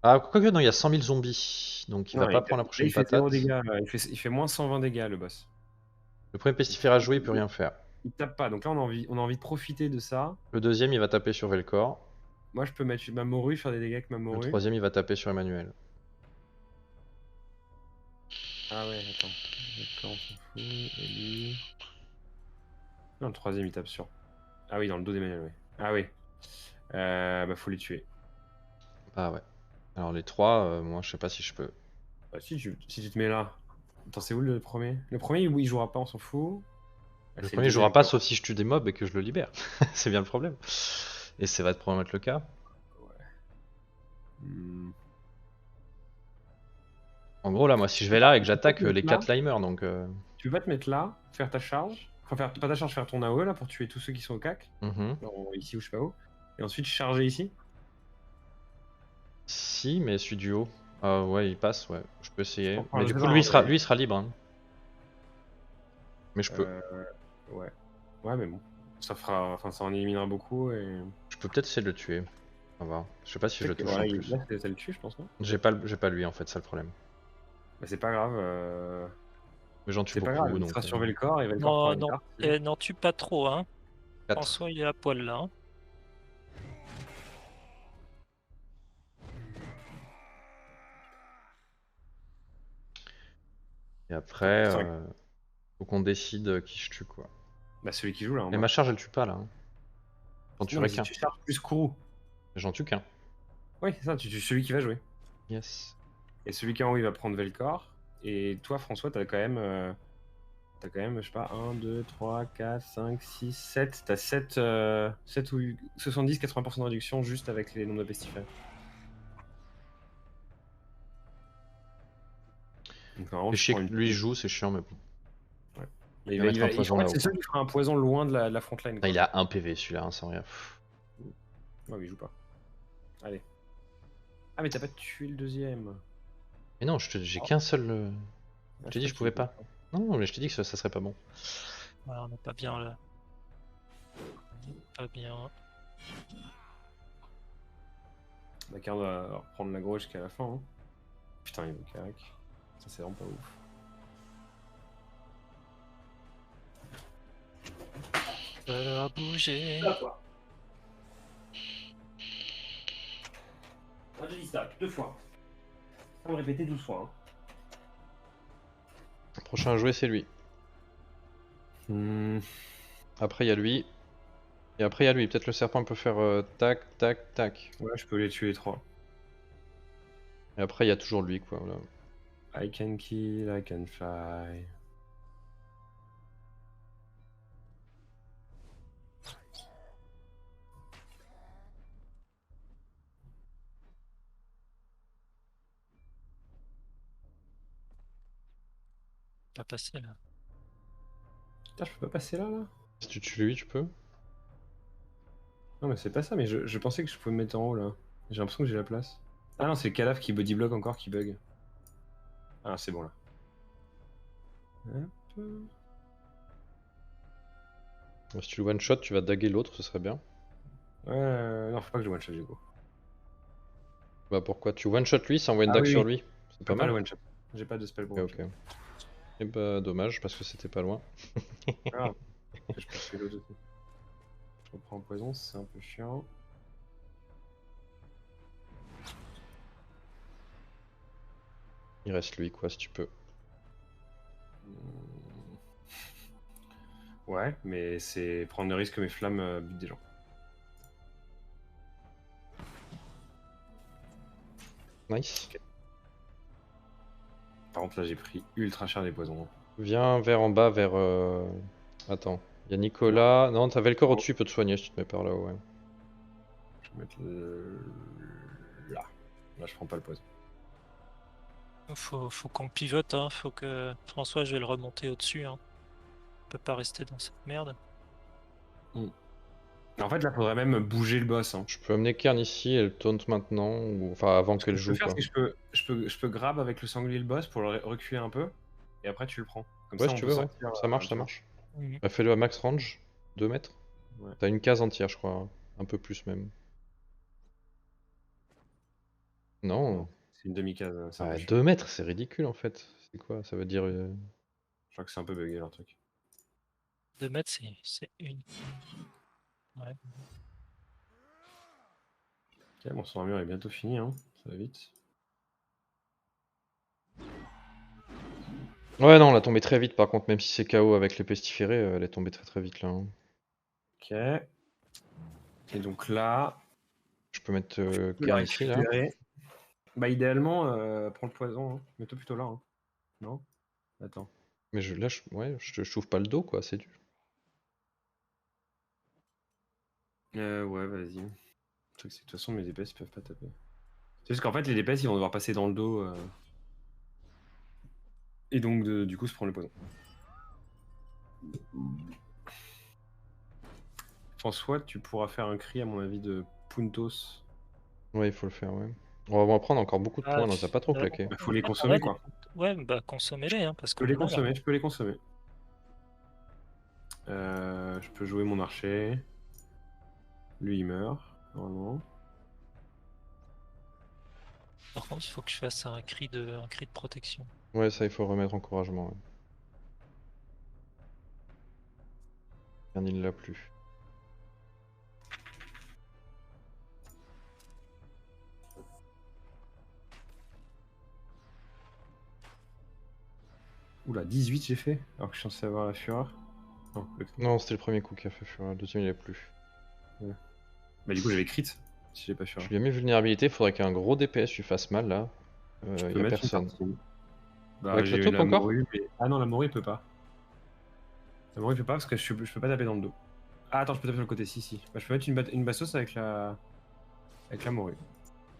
Ah, quoique, non, il y a 100 000 zombies. Donc, il va Non, pas prendre la là, prochaine il fait patate. 0 dégâts. Là. Il fait moins 120 dégâts, le boss. Le premier pestifère à jouer, il peut rien faire. Il tape pas, donc là, on a envie de profiter de ça. Le deuxième, il va taper sur Velcor. Moi, je peux mettre ma morue, faire des dégâts avec ma Le morue. troisième, il va taper sur Emmanuel. Ah ouais, attends. D'accord, on s'en fout. Et lui. Non, le troisième, il tape sur. Ah oui, dans le dos d'Emmanuel, oui. Ah oui. Bah, faut les tuer. Ah ouais. Alors, les trois, moi, je sais pas si je peux. Bah, si tu te mets là. Attends, c'est où le premier? Le premier, oui, il jouera pas, on s'en fout. Ah, Le c'est premier deuxième, jouera pas, quoi. sauf si je tue des mobs et que je le libère. C'est bien le problème. Et ça va probablement être le cas. Hmm. En gros, là, moi, si je vais là et que j'attaque, les Là. 4 là, ils meurent, donc... Tu peux pas te mettre là, faire ta charge. Enfin, pas ta charge, faire ton AOE là pour tuer tous ceux qui sont au cac. mhm. Ici ou je sais pas où. Et ensuite charger ici. Si, mais celui du haut. Ah ouais, il passe, ouais. Je peux essayer. comprends, Mais je du sais coup, pas, lui, hein, mais- lui, il sera libre. Hein. Mais je peux. Ouais. Ouais, mais bon. Ça fera. Enfin, ça en éliminera beaucoup et. Je peux peut-être essayer de le tuer. On va voir. Je sais pas si je le touche Voilà, en plus. là, ça le tue, je pense, non? J'ai pas lui, en fait, c'est le problème. Bah, c'est pas grave. Mais j'en tue C'est pas beaucoup, grave, il donc... sera sur Velcor et Velcor Non, prend une non, carte. n'en tue pas trop, hein. 4. François, il est à poil là. Hein. Et après, C'est vrai. faut qu'on décide qui je tue, quoi. Bah, celui qui joue là en Mais bas. ma charge, elle tue pas, là. Hein. J'en Non, tuerai mais si qu'un. tu charges plus Kourou. J'en tue qu'un. Oui, c'est ça, tu tues celui qui va jouer. Yes. Et celui qui est en haut, il va prendre Velcor. Et toi, François, t'as quand même, je sais pas, 1, 2, 3, 4, 5, 6, 7. T'as 7 ou 70, 80% de réduction juste avec les nombres de pestifères. Donc, normalement, C'est tu chier prends que une... lui joue, c'est chiant, mais bon. Mais Il va mettre un poison en fait, là-haut. c'est celui qui fera un poison loin de la frontline. Ah, il a 1 PV celui-là, hein, sans rien. Ouais, mais il joue pas. Allez. Ah, mais t'as pas tué le deuxième. Mais non, j'ai qu'un seul. Ah, Je t'ai dit, je pouvais pas. Non, mais je t'ai dit que ça serait pas bon. Ouais, on n'est pas bien là. On est pas bien. Dakar va reprendre l'aggro jusqu'à la fin. Hein. Putain, il va carré. Ça, c'est vraiment pas ouf. Ça va bouger. Ah, j'ai dit ça 2 fois. Faut le répéter 12 fois. Hein. Le prochain à jouer, c'est lui. Après, il y a lui. Et après, il y a lui. Peut-être le serpent peut faire tac, tac, tac. Ouais, je peux les tuer les 3. Et après, il y a toujours lui, quoi. Voilà. I can kill, I can fly. Pas passé là. Putain, je peux pas passer là. Si tu tues lui, tu peux. Non, mais c'est pas ça, mais je pensais que je pouvais me mettre en haut là. J'ai l'impression que j'ai la place. Ah non, c'est le cadavre qui bodyblock encore qui bug. Ah, c'est bon là. Hop. Si tu le one shot, tu vas daguer l'autre, ce serait bien. Ouais, non, faut pas que je one shot du coup. Bah pourquoi tu one shot lui, ça envoie une Ah dague oui, sur oui. lui. C'est Je pas peux pas le mal. one shot. J'ai pas de spell pour Ok, ok. Et bah dommage parce que c'était pas loin. Ah, je peux tuer l'autre aussi. Je reprends en poison, c'est un peu chiant. Il reste lui quoi si tu peux. Ouais, mais c'est prendre le risque que mes flammes butent des gens. Nice. Par contre, là, j'ai pris ultra cher des poisons. Viens vers en bas, vers... Attends, il y a Nicolas. Non, t'as Velcor au-dessus, il peut te soigner si tu te mets par là, ouais. Je vais mettre là. Là, je prends pas le poison. Faut qu'on pivote, hein. Faut que François, je vais le remonter au-dessus. Hein. On peut pas rester dans cette merde. En fait, là, faudrait même bouger le boss. Hein. Je peux amener Kern ici, elle taunt maintenant, ou enfin avant Ce que qu'elle je peux joue, faire, quoi. c'est que je peux grab avec le sanglier le boss pour le reculer un peu, et après tu le prends. Comme Ouais, ça, si on tu peut veux, ouais. sortir. Ça marche, tu ça vois. marche. Mhm. Bah, fais-le à max range, 2 mètres. Ouais. T'as une case entière, je crois. Un peu plus même. Non. Non, c'est une demi-case. C'est un peu chiant. 2 mètres, c'est ridicule en fait. C'est quoi? Ça veut dire. Je crois que c'est un peu bugué leur truc. 2 mètres, c'est une. Ouais. Ok, bon, son armure est bientôt finie, hein. Ça va vite. Ouais, non, elle a tombé très vite par contre, même si c'est KO avec les pestiférés, elle est tombée très très vite là. Hein. Ok. Et donc là, Je peux mettre je peux le Kern ici là. récupérer. Bah, idéalement, prends le poison. Hein. Mets-toi plutôt là. Hein. Non? Attends. Mais là, ouais, je t'ouvre pas le dos quoi, c'est dur. Ouais, vas-y. Le truc, c'est que de toute façon, mes DPS ils peuvent pas taper. C'est juste qu'en fait, les DPS ils vont devoir passer dans le dos. Et donc, du coup, se prendre le poison. François, tu pourras faire un cri, à mon avis, de Puntos. Ouais, il faut le faire, ouais. On va prendre encore beaucoup de points, non, ça a pas trop claqué. Bah, faut les Ouais, consommer, ouais, quoi. Ouais, bah consommez-les, hein, parce Je peux qu'on les en a, là. consommer, je peux les consommer. Je peux jouer mon archer. Lui, il meurt, normalement. Par contre, il faut que je fasse un cri de protection. Ouais, ça, il faut remettre encouragement. Ouais. Kern, il l'a plus. Oula, 18 j'ai fait, alors que je suis censé avoir la fureur. Non, le crit. Non, c'était le premier coup qui a fait fureur, le deuxième il l'a plus. Bah, du coup, j'avais crit, si j'ai pas Je fureur. lui ai mis vulnérabilité, faudrait qu'un gros DPS lui fasse mal là. Je peux Y a mettre personne. une partie. Bah, Avec la j'ai taupe la encore morue, mais... Ah non, la morue, il peut pas. La morue, il peut pas parce que je peux pas taper dans le dos. Ah, attends, je peux taper sur le côté, si. Bah, je peux mettre une bastos avec la morue.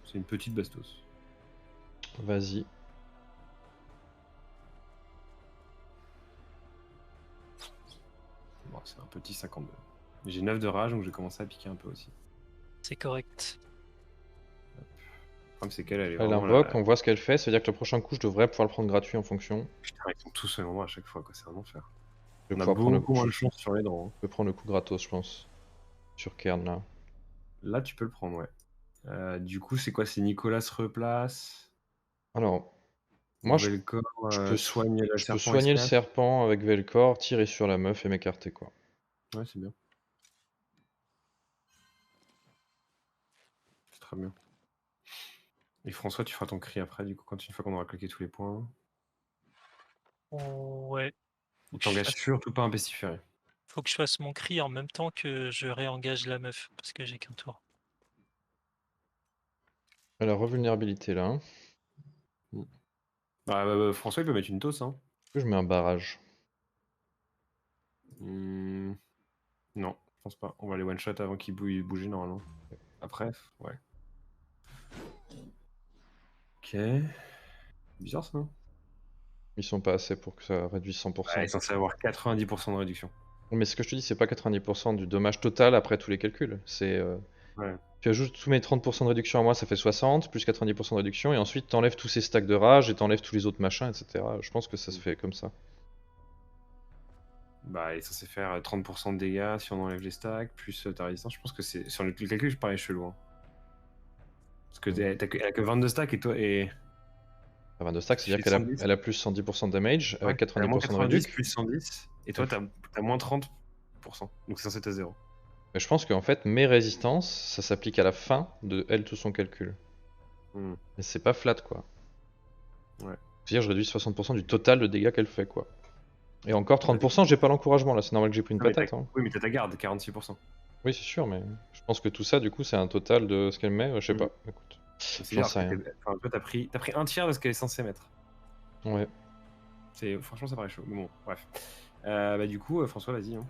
C'est une petite bastos. Vas-y. Bon, c'est un petit 52. J'ai 9 de rage, donc j'ai commencé à piquer un peu aussi. C'est correct. Le problème, c'est qu'elle, elle est Elle vraiment invoque, là. on voit ce qu'elle fait, c'est-à-dire que le prochain coup je devrais pouvoir le prendre gratuit en fonction. Putain, ils sont tous selon moi à chaque fois, quoi. C'est un enfer. Je vais On a pouvoir prendre beaucoup moins de je chance sur les dents. Hein. peux prendre le coup gratos, je pense. Sur Kern là. Là, tu peux le prendre, ouais. Du coup, c'est quoi? C'est Nicolas se replace. Alors, moi je Velcor peux soigne le je peux serpent soigner le esclave. serpent avec Velcor, tirer sur la meuf et m'écarter quoi. Ouais, c'est bien. C'est très bien. Et François, tu feras ton cri après, du coup, une fois qu'on aura claqué tous les points. Ouais. On t'engage surtout pas un pestiféré. Faut que je fasse mon cri en même temps que je réengage la meuf, parce que j'ai qu'un tour. Elle a revulnérabilité là. Hein. François, il peut mettre une tosse, hein. Je mets un barrage. Non, je pense pas. On va les one-shot avant qu'il bouge normalement. Après, ouais. Ok. Bizarre ça, hein. Ils sont pas assez pour que ça réduise 100%. Ouais, il est censé avoir 90% de réduction. Mais ce que je te dis, c'est pas 90% du dommage total après tous les calculs. C'est Ouais. tu ajoutes tous mes 30% de réduction à moi, ça fait 60, plus 90% de réduction, et ensuite t'enlèves tous ces stacks de rage et t'enlèves tous les autres machins, etc. Je pense que ça se fait comme ça. Bah, il est censé faire 30% de dégâts si on enlève les stacks, plus ta résistance. Je pense que c'est. Sur le calcul, je parais chelou. Hein. Parce que elle a que 22 stacks et toi. Et... La 22 stacks, c'est-à-dire fais qu'elle 110. elle a plus 110% de damage avec Ouais, elle a moins 90% de 90 réduc. plus 110. Et toi, t'as moins 30%. Donc c'est censé être à 0. Mais je pense qu'en fait, mes résistances, ça s'applique à la fin de elle tout son calcul. Hmm. Mais c'est pas flat quoi. Ouais. C'est-à-dire je réduis 60% du total de dégâts qu'elle fait quoi. Et encore 30%, j'ai pas l'encouragement là, c'est normal que j'ai pris une Ah, mais patate. Hein. Oui, mais t'as ta garde, 46%. Oui, c'est sûr, mais je pense que tout ça, du coup, c'est un total de ce qu'elle met. Je sais pas, écoute. C'est J'en dire sais que rien. enfin, toi, t'as pris un tiers de ce qu'elle est censée mettre. Ouais. Franchement, ça paraît chaud. Mais bon, bref. Bah, du coup, François, vas-y. Hein.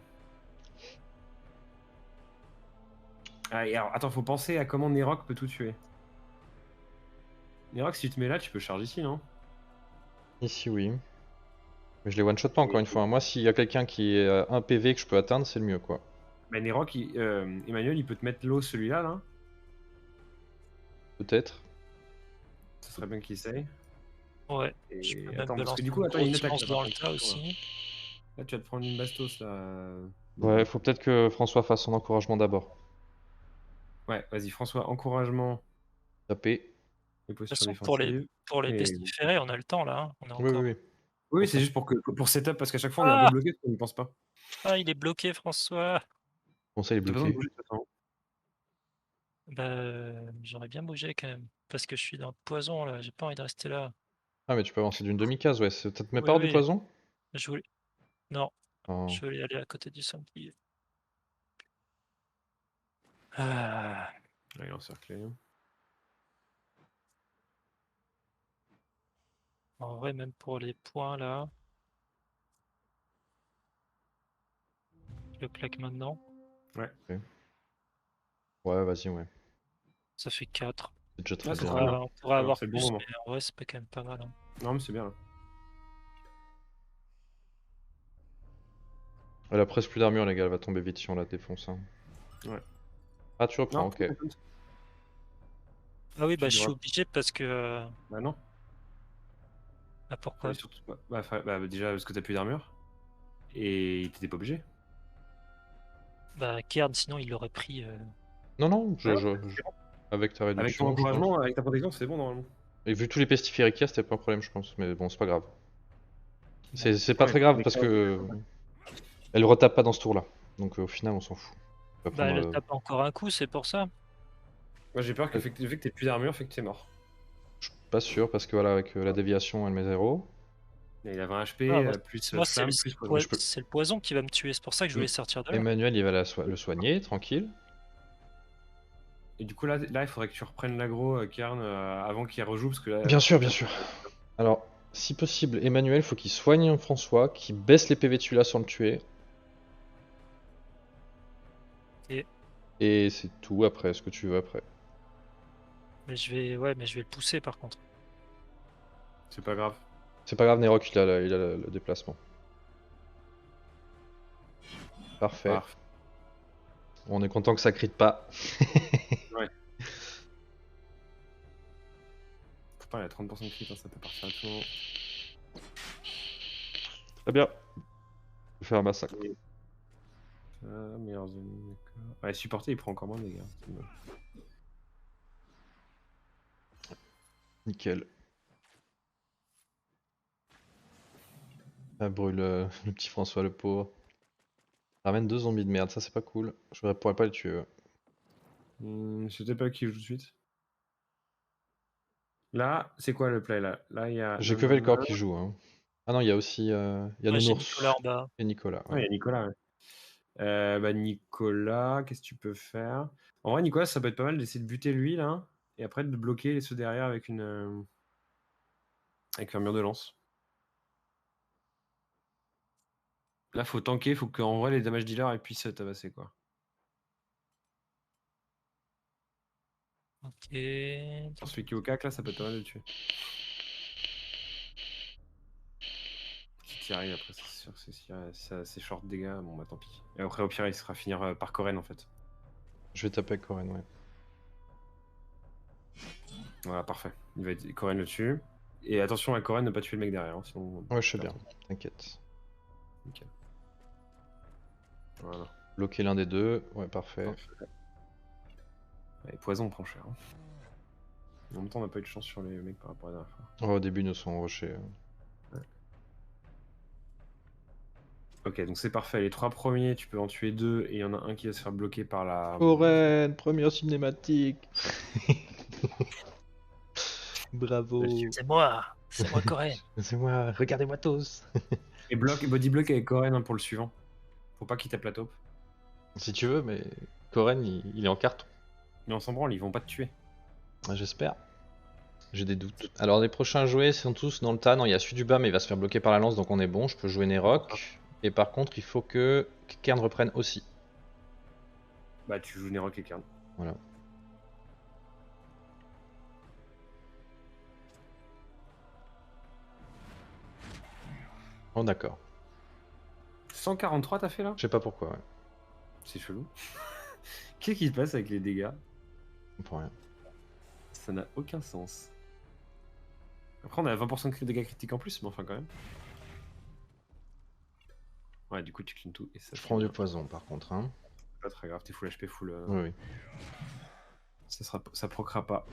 Ah, et alors, attends, faut penser à comment Nerok peut tout tuer. Nerok, si tu te mets là, tu peux charger ici, non? Ici, oui. Mais je les one-shot pas, encore Et- une fois. Moi, s'il y a quelqu'un qui est à 1 PV que je peux atteindre, c'est le mieux, quoi. Bah, Nerok, Emmanuel, il peut te mettre l'eau, celui-là, là. Peut-être. Ce serait bien qu'il essaye. Ouais, je peux Et même attends, parce que balancer du coup, une attends, il y a une grosse attaque lance là, par dans le contre, tas attention, là. aussi. Là, tu vas te prendre une bastos, là. Ouais, faut peut-être que François fasse son encouragement d'abord. Ouais, vas-y, François, encouragement Taper. et De toute posture façon, défensive. pour les Et... pestiférés, on a le temps là. Hein. On est Oui, oui, encore. oui. Oui, Pour c'est ça. juste pour setup, parce qu'à chaque fois, on est un peu Ah! bloqué parce qu'on n'y pense pas. Ah, il est bloqué, François. Bon, ça, il est T'as pas besoin de bloqué. bouger de toute façon. Bah, j'aurais bien bougé quand même. Parce que je suis dans le poison là. J'ai pas envie de rester là. Ah, mais tu peux avancer d'une demi-case, ouais. Ça te met Oui, pas hors du oui. poison? Je voulais. Non, Oh. je voulais aller à côté du sanglier. Ah. Là, il est encerclé. En vrai, même pour les points là. Je le claque maintenant. Ouais. Ouais, vas-y, ouais. Ça fait 4. C'est déjà Ah, très c'est bien. très bien. On pourrait Alors, avoir c'est le bon plus, moment. mais en vrai, c'est pas quand même pas mal. Hein. Non, mais c'est bien là. Elle a presque plus d'armure, les gars. Elle va tomber vite si on la défonce. Hein. Ouais. Ah, tu reprends, Non, ok. Ah oui, Tu bah je suis devras- obligé parce que. Bah non. Ah, pourquoi? Surtout pas. Bah, déjà, parce que t'as plus d'armure. Et t'étais pas obligé. Bah, Kern, sinon il l'aurait pris. Non, non, Ah, avec ta avec ton réduction, je pense. encouragement, avec ta protection, c'est bon normalement. Et vu tous les pestiférés qu'il y a, c'était pas un problème, je pense. Mais bon, c'est pas grave. C'est pas Ouais, très grave mais parce quand- que elle retape pas dans ce tour-là. Donc au final, on s'en fout. On va Bah, prendre, elle tape encore un coup, c'est pour ça. Moi j'ai peur que le fait que t'aies plus d'armure fait que t'es mort. Je suis pas sûr parce que voilà, avec la déviation, elle met 0. Et il avait un HP, Ah, moi, plus moi, flamme, plus poison. je peux- c'est le poison qui va me tuer. C'est pour ça que je voulais sortir de là. Emmanuel, il va le soigner, tranquille. Et du coup là, il faudrait que tu reprennes l'aggro, Kern, avant qu'il rejoue, parce que là... Bien sûr, bien sûr. Alors, si possible, Emmanuel, faut qu'il soigne François, qu'il baisse les PV de celui-là sans le tuer. Et c'est tout après, ce que tu veux après. Mais je vais, ouais, mais je vais le pousser par contre. C'est pas grave. C'est pas grave, Nerok, il a le déplacement. Parfait. Parfait. On est content que ça crite pas. Ouais. Faut pas, il y a 30% de crit, hein, ça peut partir à tout moment. Très bien. Je vais faire un massacre. Meilleure zone, d'accord. Ouais, supporter, il prend encore moins de dégâts. C'est bon. Nickel. Ça brûle le petit François, le pauvre. Ramène 2 zombies de merde, ça c'est pas cool. Je pourrais pas les tuer. Je sais pas qui joue tout de suite. Là, c'est quoi le play là? Là, il y a. J'ai que Velcor qui joue. Hein. Ah non, il y a aussi il y a Ouais, j'ai Nounours Nicolas en bas. et Nicolas. Ouais, Ouais. il y a Nicolas. Ouais. Bah, Nicolas, qu'est-ce que tu peux faire? En vrai, Nicolas, ça peut être pas mal d'essayer de buter lui là, et après de bloquer ceux derrière avec avec un mur de lance. Là, faut tanker, faut qu'en vrai les damage dealers ils puissent tabasser quoi. Ok. Sur celui qui est au cac là, ça peut être pas mal de le tuer. Si t'y arrives après, c'est sûr, c'est short dégâts, bon bah tant pis. Et après, au pire, il sera finir par Koren en fait. Je vais taper avec Coren, ouais. Voilà, parfait. Koren le tue. Et attention à Koren ne pas tuer le mec derrière, hein, sinon. Ouais, je sais bien, t'inquiète. Nickel. Voilà. Bloquer l'un des deux, ouais, parfait. Ouais, poison, on prend cher. Hein. En même temps, on n'a pas eu de chance sur les mecs par rapport à la dernière fois. Ouais, au début, ils nous sont rushés. Ouais. Ok, donc c'est parfait. Les 3 premiers, tu peux en tuer 2 et il y en a un qui va se faire bloquer par la. Coren, première cinématique. Bravo. C'est moi. C'est moi Corée. C'est moi, regardez-moi tous. Et body block avec Koren hein, pour le suivant. Faut pas qu'il tape la taupe. Si tu veux, mais Koren, il est en carton. Mais on s'en branle, ils vont pas te tuer. Ah, j'espère. J'ai des doutes. Alors les prochains jouets sont tous dans le tas. Non, il y a celui du bas, mais il va se faire bloquer par la lance, donc on est bon. Je peux jouer Nerok. Et par contre, il faut que Kern reprenne aussi. Bah tu joues Nerok et Kern. Voilà. Oh d'accord. 143 t'as fait là? Je sais pas pourquoi, ouais. C'est chelou. Qu'est-ce qui se passe avec les dégâts? On comprend rien. Ça n'a aucun sens. Après on a 20% de dégâts critiques en plus, mais enfin quand même. Ouais du coup tu clean tout et ça Je fait prends du bien. poison par contre, hein. Pas très grave, t'es full HP, full... Oui, oui. Ça proccera pas.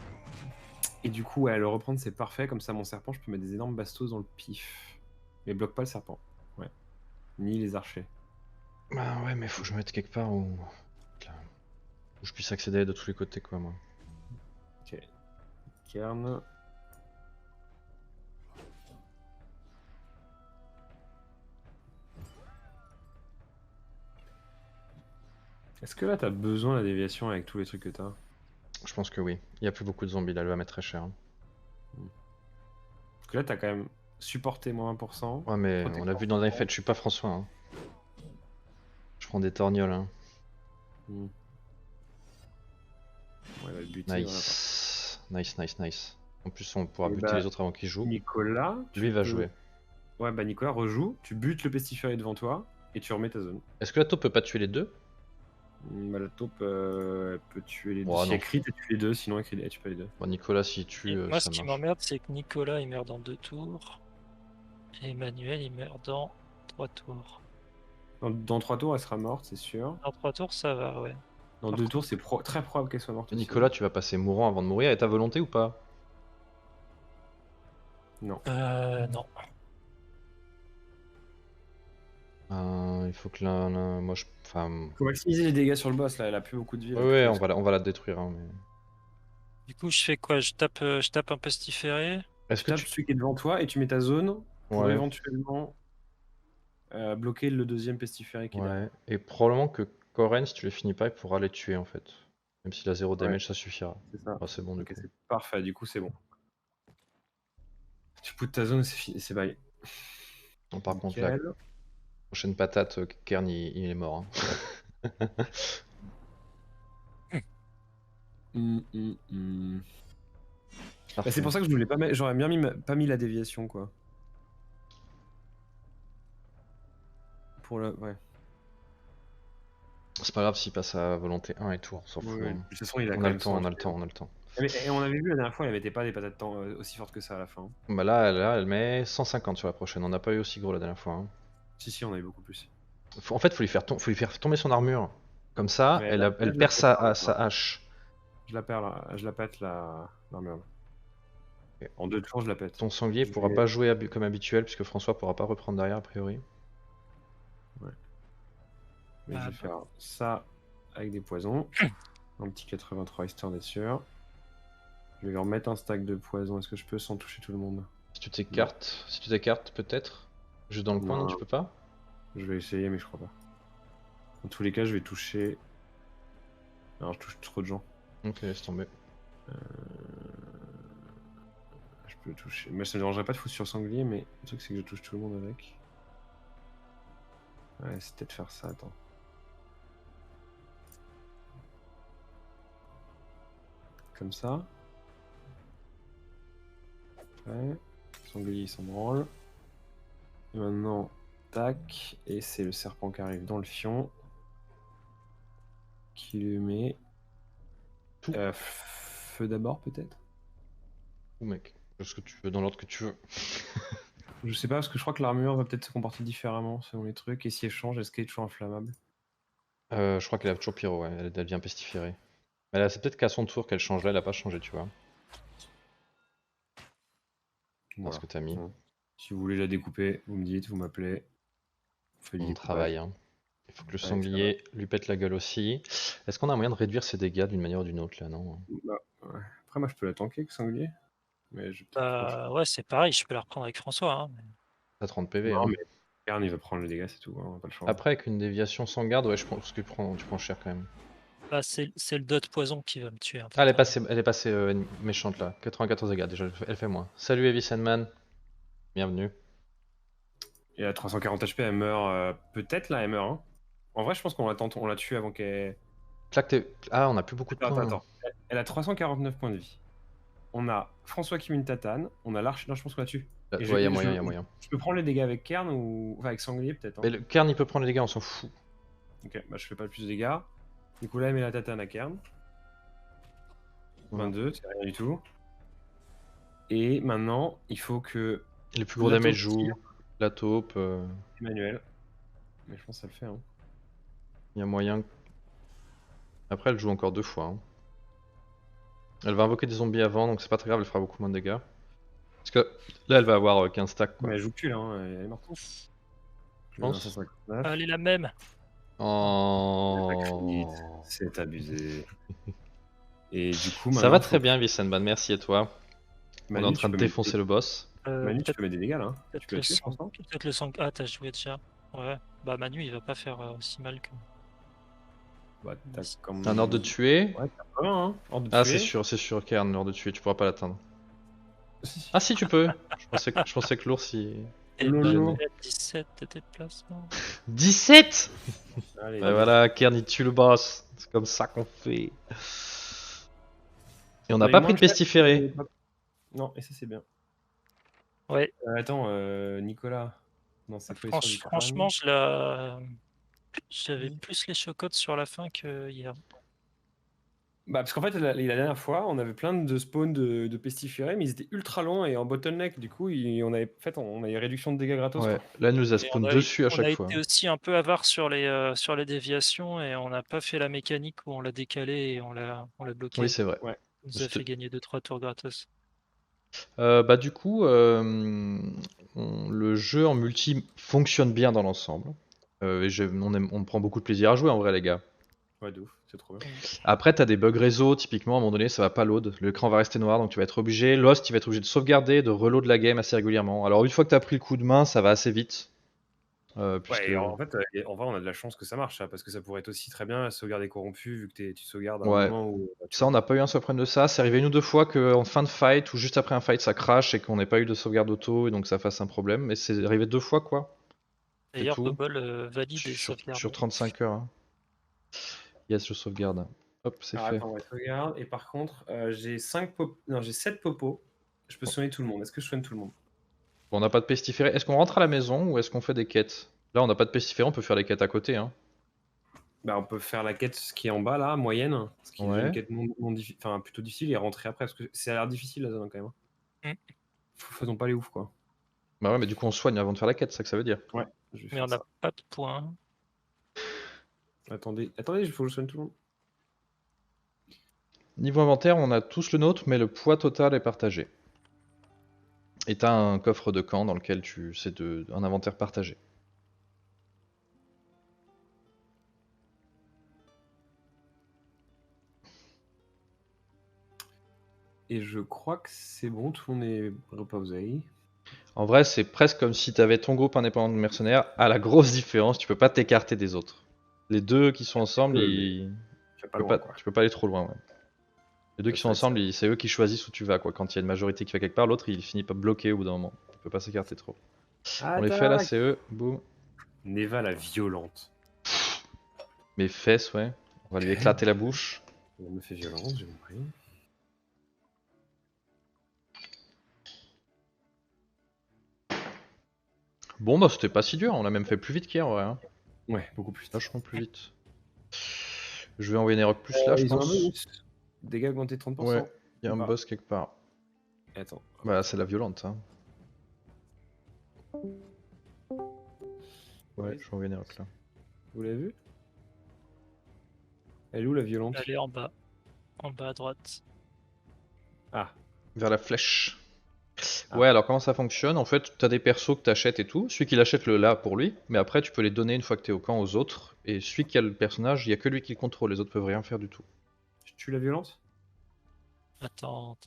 Et du coup ouais, le reprendre c'est parfait, comme ça mon serpent je peux mettre des énormes bastos dans le pif. Mais bloque pas le serpent. Ouais. Ni les archers. Bah ouais, mais faut que je me mette quelque part où je puisse accéder de tous les côtés, quoi, moi. Ok. Kern. Est-ce que là t'as besoin de la déviation avec tous les trucs que t'as? Je pense que oui. Il y a plus beaucoup de zombies, là, elle va mettre très cher. Hein. Parce que là t'as quand même supporté moins 20%. Ouais, mais Protecteur on a vu dans les fêtes, je suis pas François. Hein. Je prends des torgnoles. Hein. Ouais, il va le buter. Voilà. Nice. Nice, nice, nice. En plus, on pourra Et buter bah, les autres avant qu'ils jouent. Nicolas, Lui, il va peux- jouer. Ouais, bah Nicolas rejoue, tu butes le pestiféré devant toi et tu remets ta zone. Est-ce que la taupe peut pas tuer les deux? Bah, la taupe, elle peut tuer les deux. Oh, Si non. elle crit, elle tue les deux, sinon elle tue pas les deux. Bon, Nicolas, s'il Et tue, moi, ça ce qui marche. m'emmerde, c'est que Nicolas, il meurt dans 2 tours. Et Emmanuel, il meurt dans 3 tours. Dans 3 tours, elle sera morte, c'est sûr. Dans 3 tours, ça va, ouais. Dans Par 2 tours, c'est très probable qu'elle soit morte aussi. Nicolas, tu vas passer mourant avant de mourir, et ta volonté ou pas? Non. Non. Il faut que là, moi je. Enfin. Faut maximiser les dégâts sur le boss, là, elle a plus beaucoup de vie. elle a Ouais, plus ouais, de- on va la détruire. Hein, mais... Du coup, je fais quoi? Je tape un pestiféré. Est-ce Tu que tapes tu. celui qui est devant toi et tu mets ta zone pour Ouais, éventuellement bloquer le deuxième pestiféré qui est derrière. ouais. Et probablement que Koren, si tu les finis pas, il pourra les tuer en fait. Même s'il a 0 damage, ça suffira. C'est ça. Ah, c'est bon du Ok, coup. c'est parfait, du coup c'est bon. Tu poutes ta zone, c'est fini, c'est bye. Non, par contre, la Nickel. prochaine patate, Kern il est mort. Hein. Bah, Parfait. c'est pour ça que je voulais pas mettre. J'aurais bien pas mis la déviation quoi. Pour le. Ouais. C'est pas grave s'il passe à volonté 1 et tout, on s'en fout. Ouais. Hein. De toute façon, il a On quand a même le temps, on a le 100 temps, on a le temps. Et on avait vu la dernière fois, elle mettait pas des patates aussi fortes que ça à la fin. Bah là, elle met 150 sur la prochaine. On n'a pas eu aussi gros la dernière fois. Hein. Si, on a eu beaucoup plus. En fait, faut lui faire tomber son armure. Comme ça, Mais elle, là, elle je perd la perds, sa hache. Je la perds là, je la pète l'armure là. Ok. En 2 tours, je la pète. Ton sanglier Je pourra vais- pas jouer comme habituel puisque François pourra pas reprendre derrière a priori. Mais Ah, je vais faire ça avec des poisons. Un petit 83 histoire d'être sûr. Je vais lui remettre un stack de poison. Est-ce que je peux sans toucher tout le monde? Si tu t'écartes peut-être. Juste dans le coin, non, Non. tu peux pas? Je vais essayer, mais je crois pas. Dans tous les cas, je vais toucher. Alors, je touche trop de gens. Ok, laisse tomber. Je peux toucher. Mais ça me dérangerait pas de foutre sur sanglier, mais le truc c'est que je touche tout le monde avec. Ouais, c'est peut-être faire ça, attends. Comme ça. Ouais. Sanglier il s'en branle. Et maintenant, tac. Et c'est le serpent qui arrive dans le fion. Qui lui met. Tout. Feu d'abord peut-être? Ou mec, ce que tu veux, dans l'ordre que tu veux. Je sais pas, parce que je crois que l'armure va peut-être se comporter différemment selon les trucs. Et si elle change, est-ce qu'elle est toujours inflammable? Je crois qu'elle a toujours pyro, ouais, elle devient pestiférée. Mais là, c'est peut-être qu'à son tour qu'elle change, là, elle a pas changé, tu vois. Voilà. Ce que t'as mis. Bon. Si vous voulez la découper, vous me dites, vous m'appelez. On fait du On découpage. travaille, hein. Il faut que le Ouais, sanglier lui pète la gueule aussi. Est-ce qu'on a un moyen de réduire ses dégâts d'une manière ou d'une autre là, non? Bah, ouais. Après, moi, je peux la tanker avec sanglier. Mais je vais peut-être Ouais, c'est pareil, je peux la reprendre avec François. Hein, mais- T'as 30 PV. Non, Hein. mais Karn, il va prendre le dégât, c'est tout. Hein, pas le choix. Après, avec une déviation sans garde, ouais, je pense que tu prends cher quand même. Bah, c'est le dot poison qui va me tuer. En fait, Ah, hein. elle est passée méchante là. 94 dégâts, déjà, elle fait moins. Salut Heavy Sandman. Bienvenue. Et à 340 HP, elle meurt. Peut-être là, elle meurt. Hein. En vrai, je pense qu'on l'a tué avant qu'elle. Claque Ah, on a plus beaucoup de points. Attends. Elle a 349 points de vie. On a François qui met une tatane. On a l'arche. Non, je pense qu'on la tue. Et Ouais, y a moyen. Je peux prendre les dégâts avec Kern ou. Enfin, avec Sanglier peut-être. Hein. Mais le Kern il peut prendre les dégâts, on s'en fout. Ok, bah je fais pas le plus de dégâts. Du coup, là, elle met la tatane à Kern. 22, c'est rien du tout. Et maintenant, il faut que. Les plus gros La damage taupe joue. tire. La taupe. Emmanuel. Mais je pense que ça le fait. Hein. Y a moyen. Après, elle joue encore 2 fois. Hein. Elle va invoquer des zombies avant, donc c'est pas très grave, elle fera beaucoup moins de dégâts. Parce que là, elle va avoir 15 stacks quoi. Mais elle joue plus là, hein. Elle est morte. Je pense. Elle est la même. Oh. C'est abusé. Et du coup, Ça va très bien, Vissenban, merci à toi. On est en train de défoncer le boss. Manu, tu peux mettre des dégâts là. Tu peux le tuer, peut-être le sang. Ah, t'as joué déjà. Ouais. Bah, Manu, il va pas faire aussi mal que. Bah, t'as comme... Un ordre de tuer. Ouais, t'as pas un ordre de Ah, tuer. c'est sûr, Kern, l'ordre de tuer, tu pourras pas l'atteindre. Ah, si, tu peux. Je pensais que l'ours, il. Et Lolo. 17 de déplacement. 17 Allez, Bah voilà, Kern il tue le boss. C'est comme ça qu'on fait. Et on n'a pas pris de pestiféré. Non, et ça c'est bien. Ouais. Attends, Nicolas. Non, c'est franchement, j'avais plus les chocottes sur la fin que hier. Bah, parce qu'en fait, la dernière fois, on avait plein de spawns de pestiférés, mais ils étaient ultra longs et en bottleneck. Du coup, on avait réduction de dégâts gratos. Ouais, Quoi. là, elle nous a spawn dessus à chaque fois. On a été aussi un peu avare sur les déviations et on n'a pas fait la mécanique où on l'a décalé et on l'a bloqué. Oui, c'est vrai. Ça nous a fait gagner 2-3 tours gratos. Bah du coup, le jeu en multi fonctionne bien dans l'ensemble. On prend beaucoup de plaisir à jouer en vrai les gars. Ouais, de ouf, c'est trop bien. Après t'as des bugs réseau, typiquement à un moment donné ça va pas load, l'écran va rester noir donc tu vas être obligé, Lost il va être obligé de sauvegarder, de reload la game assez régulièrement. Alors une fois que t'as pris le coup de main ça va assez vite. Ouais, en fait, en vrai, on a de la chance que ça marche, ça, parce que ça pourrait être aussi très bien la sauvegarde est corrompue, vu que tu sauvegardes à un moment où. Ça, on n'a pas eu un seul problème de ça. C'est arrivé une ou deux fois qu'en fin de fight ou juste après un fight ça crash et qu'on n'ait pas eu de sauvegarde auto et donc ça fasse un problème. Mais c'est arrivé 2 fois quoi. D'ailleurs, Bubble valide les sur sauvegardes. 35 heures. Hein. Yes, je sauvegarde. Hop, c'est fait. Attends, ouais, sauvegarde. Et par contre, j'ai 7 popos. Je peux soigner tout le monde. Est-ce que je soigne tout le monde? Bon, on n'a pas de pestiféré. Est-ce qu'on rentre à la maison ou est-ce qu'on fait des quêtes? Là, on n'a pas de pestiféré, on peut faire les quêtes à côté. Hein. Bah, on peut faire la quête ce qui est en bas là, moyenne, ce qui est une quête plutôt difficile et rentrer après parce que ça a l'air difficile la zone quand même. Hein. Faisons pas les ouf quoi. Bah ouais, mais du coup on soigne avant de faire la quête, c'est ça que ça veut dire. Ouais. Mais on n'a pas de points. Attendez, il faut que je soigne tout le monde. Niveau inventaire, on a tous le nôtre, mais le poids total est partagé. Et t'as un coffre de camp dans lequel c'est un inventaire partagé. Et je crois que c'est bon, tout le monde est reposé. En vrai, c'est presque comme si t'avais ton groupe indépendant de mercenaires, à la grosse différence, tu peux pas t'écarter des autres. Les deux qui sont ensemble, tu peux pas aller trop loin. Ouais. Les deux qui sont ensemble, c'est eux qui choisissent où tu vas. Quoi. Quand il y a une majorité qui va quelque part, l'autre il finit pas bloqué au bout d'un moment. Il peut pas s'écarter trop. On les fait là, c'est eux. Boum. Neva la violente. Mes fesses, ouais. On va lui éclater la bouche. On me fait violence, j'ai compris. Bon bah c'était pas si dur, on l'a même fait plus vite qu'hier ouais. Hein. Ouais, beaucoup plus. Vachement plus vite. Je vais envoyer Nerok plus là je pense. Dégâts augmentés de 30%. Ouais, il y a un boss quelque part. Attends. Bah c'est la violente hein. Ouais, je vais envoyer Nerok là. Vous l'avez vu? Elle est où la violente? Elle est en bas. En bas à droite. Ah. Vers la flèche. Ah. Ouais, alors comment ça fonctionne? En fait, t'as des persos que t'achètes et tout. Celui qui l'achète le là pour lui, mais après tu peux les donner une fois que t'es au camp aux autres. Et celui qui a le personnage, il y a que lui qui le contrôle, les autres peuvent rien faire du tout. Tu tues la violente? Attends.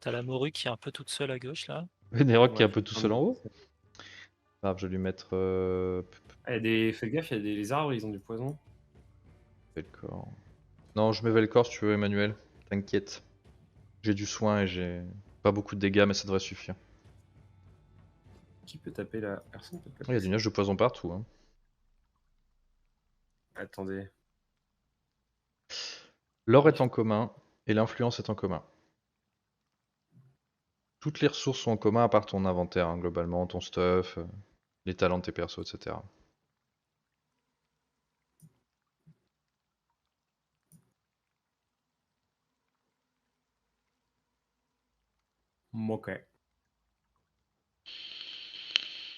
T'as la morue qui est un peu toute seule à gauche là. Néroc qui est Ouais, un peu tout seul en haut. Grave, je vais lui mettre. Fais gaffe, il y a les arbres, ils ont du poison. Velcor. Non, je mets Velcor si tu veux, Emmanuel. T'inquiète. J'ai du soin et j'ai pas beaucoup de dégâts, mais ça devrait suffire. Qui peut taper la personne peut Il y a taper du nuage de poison partout. Hein. Attendez. L'or est en commun et l'influence est en commun. Toutes les ressources sont en commun à part ton inventaire, hein, globalement, ton stuff, les talents de tes persos, etc. Ok.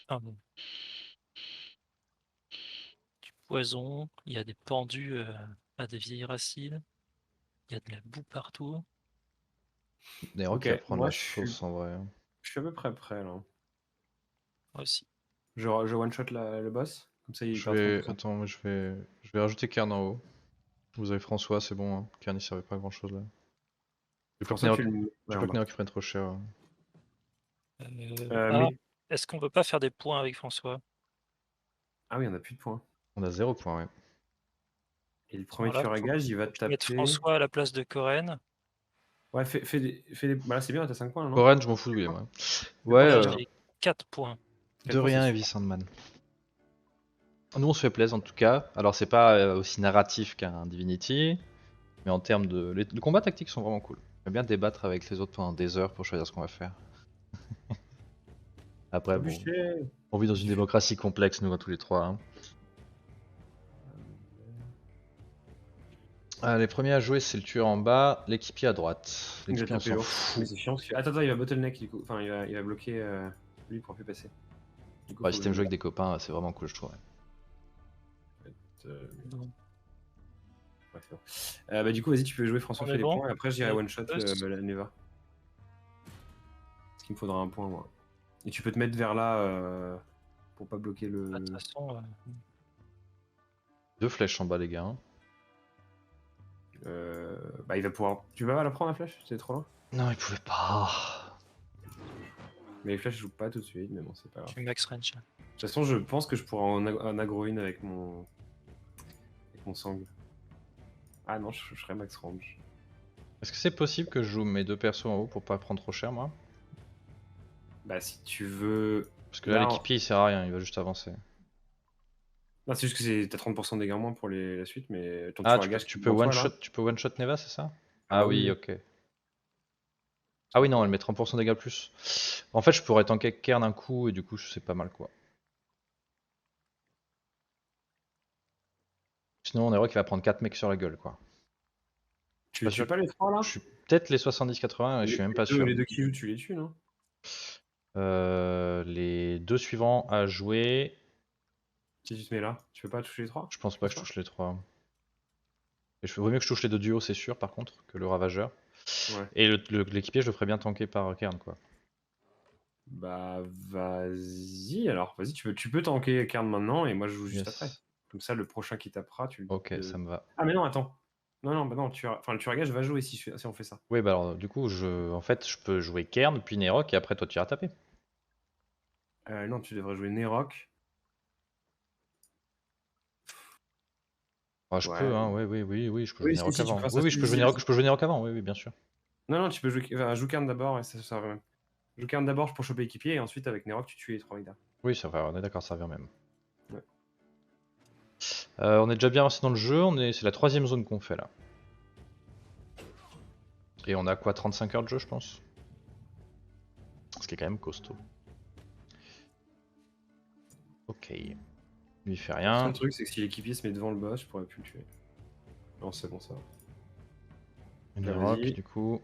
Ah bon. Du poison, il y a des pendus à des vieilles racines, il y a de la boue partout. Néroc Ok, qui va prendre moi la sauce en vrai. je suis à peu près prêt là. Moi aussi. Je one-shot le boss, comme ça il Je perd vais. 30%. Attends, je vais rajouter Kern en haut. Vous avez François, c'est bon. Hein. Kern il servait pas à grand chose là. J'ai peur que François, tu Néroc, le mets j'ai en peur que bas. Néroc prenne trop cher. Hein. Ah, Mais... est-ce qu'on peut pas faire des points avec François? Ah oui, on a plus de points. On a 0 point, ouais. Et le premier Voilà, tueur à faut gage, il va que je mette taper. François à la place de Coren. Ouais, Bah là, c'est bien, t'as 5 points là, non? Coren, je m'en fous, oui, moi. Fais Ouais, quoi, Là, c'est bien. j'ai 4 points. de 4 points, c'est rien, Heavy super. Sandman. Nous, on se fait plaisir en tout cas. Alors, c'est pas aussi narratif qu'un Divinity, mais en termes de. Les combats tactiques sont vraiment cool. J'aime bien débattre avec les autres pendant des heures pour choisir ce qu'on va faire. Après, bon, Trébucher. on vit dans une démocratie complexe, nous, tous les trois. Hein. Les premiers à jouer, c'est le tueur en bas, l'équipier à droite. Il va L'équipier, on taper s'en l'ours. Mais fout. c'est chiant parce que. Attends, il va bottleneck du coup. Enfin, il va bloquer. Lui, il pourra plus passer. Du coup, Ouais, faut si que je t'aimes le jouer avec des copains, c'est vraiment cool, je trouve. Ouais. Bon. Ouais, c'est bon. Bah, du coup, vas-y, tu peux jouer François On fait est les bon? points et après j'irai one shot Plus. la Neva. Parce qu'il me faudra un point, moi. Et tu peux te mettre vers là pour pas bloquer De toute le. façon, 2 flèches en bas, les gars. Hein. Bah, il va pouvoir. Tu vas pas la prendre la flèche? C'est trop loin? Non, il pouvait pas. Mais les flèches je joue pas tout de suite, mais bon, c'est pas grave. je suis max range. De toute façon, je pense que je pourrais en aggro une avec mon sangle. Ah non, je serais max range. Est-ce que c'est possible que je joue mes 2 persos en haut pour pas prendre trop cher, moi? Bah, si tu veux. Parce que là, l'équipier il sert à rien, il va juste avancer. Non, c'est juste que t'as 30% de dégâts en moins pour la suite, mais ton Ah, tueur à gage tu qui est peux devant one toi, shot, là. tu peux one shot Neva, c'est ça? Ah Ah bah oui, oui, oui. ok. Ah oui, non, elle met 30% de dégâts plus. En fait, je pourrais tanker Kern d'un coup et du coup, c'est pas mal quoi. Sinon, on est vrai qu'il va prendre 4 mecs sur la gueule quoi. Tu Pas les tues sûr. pas les trois là? Je suis peut-être les 70-80 et je suis même pas sûr. Les deux qui jouent, tu les tues, non? Les 2 suivants à jouer, Si tu te mets là, tu peux pas toucher les trois? je pense pas que je touche les 3. Et vaut mieux que je touche les 2 duos, c'est sûr, par contre, que le ravageur. Ouais. Et l'équipier, je le ferais bien tanker par Kern quoi. Bah vas-y alors, vas-y, tu peux tanker Karn maintenant et moi je joue juste Yes. après. Comme ça, le prochain qui tapera, tu Ok, ça me va. Ah mais non, attends. Non, bah non, le tueur à gage va jouer si on fait ça. Oui, bah alors, du coup, en fait, je peux jouer Kern, puis Nerok, et après, toi, tu iras taper. Non, tu devrais jouer Nerok. Ah, je Ouais. peux, hein, oui, je peux jouer Oui, Nerok si, tu avant. feras ça. Oui, je peux jouer Nerok, avant, oui, bien sûr. Non, tu peux jouer. Enfin, joue Karn d'abord et ça revient même. Joue Karn d'abord pour choper équipier et ensuite avec Nerok, tu tues les 3 mecs derrière. Oui, ça va, on est d'accord, ça revient même. Ouais. On est déjà bien avancé dans le jeu, c'est la 3ème zone qu'on fait là. Et on a quoi, 35 heures de jeu, je pense? Ce qui est quand même costaud. Ok. Lui, il fait Le rien. seul truc, c'est que si l'équipier se met devant le boss, je pourrais plus le tuer. Non, c'est bon ça. Nerok, vas-y. du coup.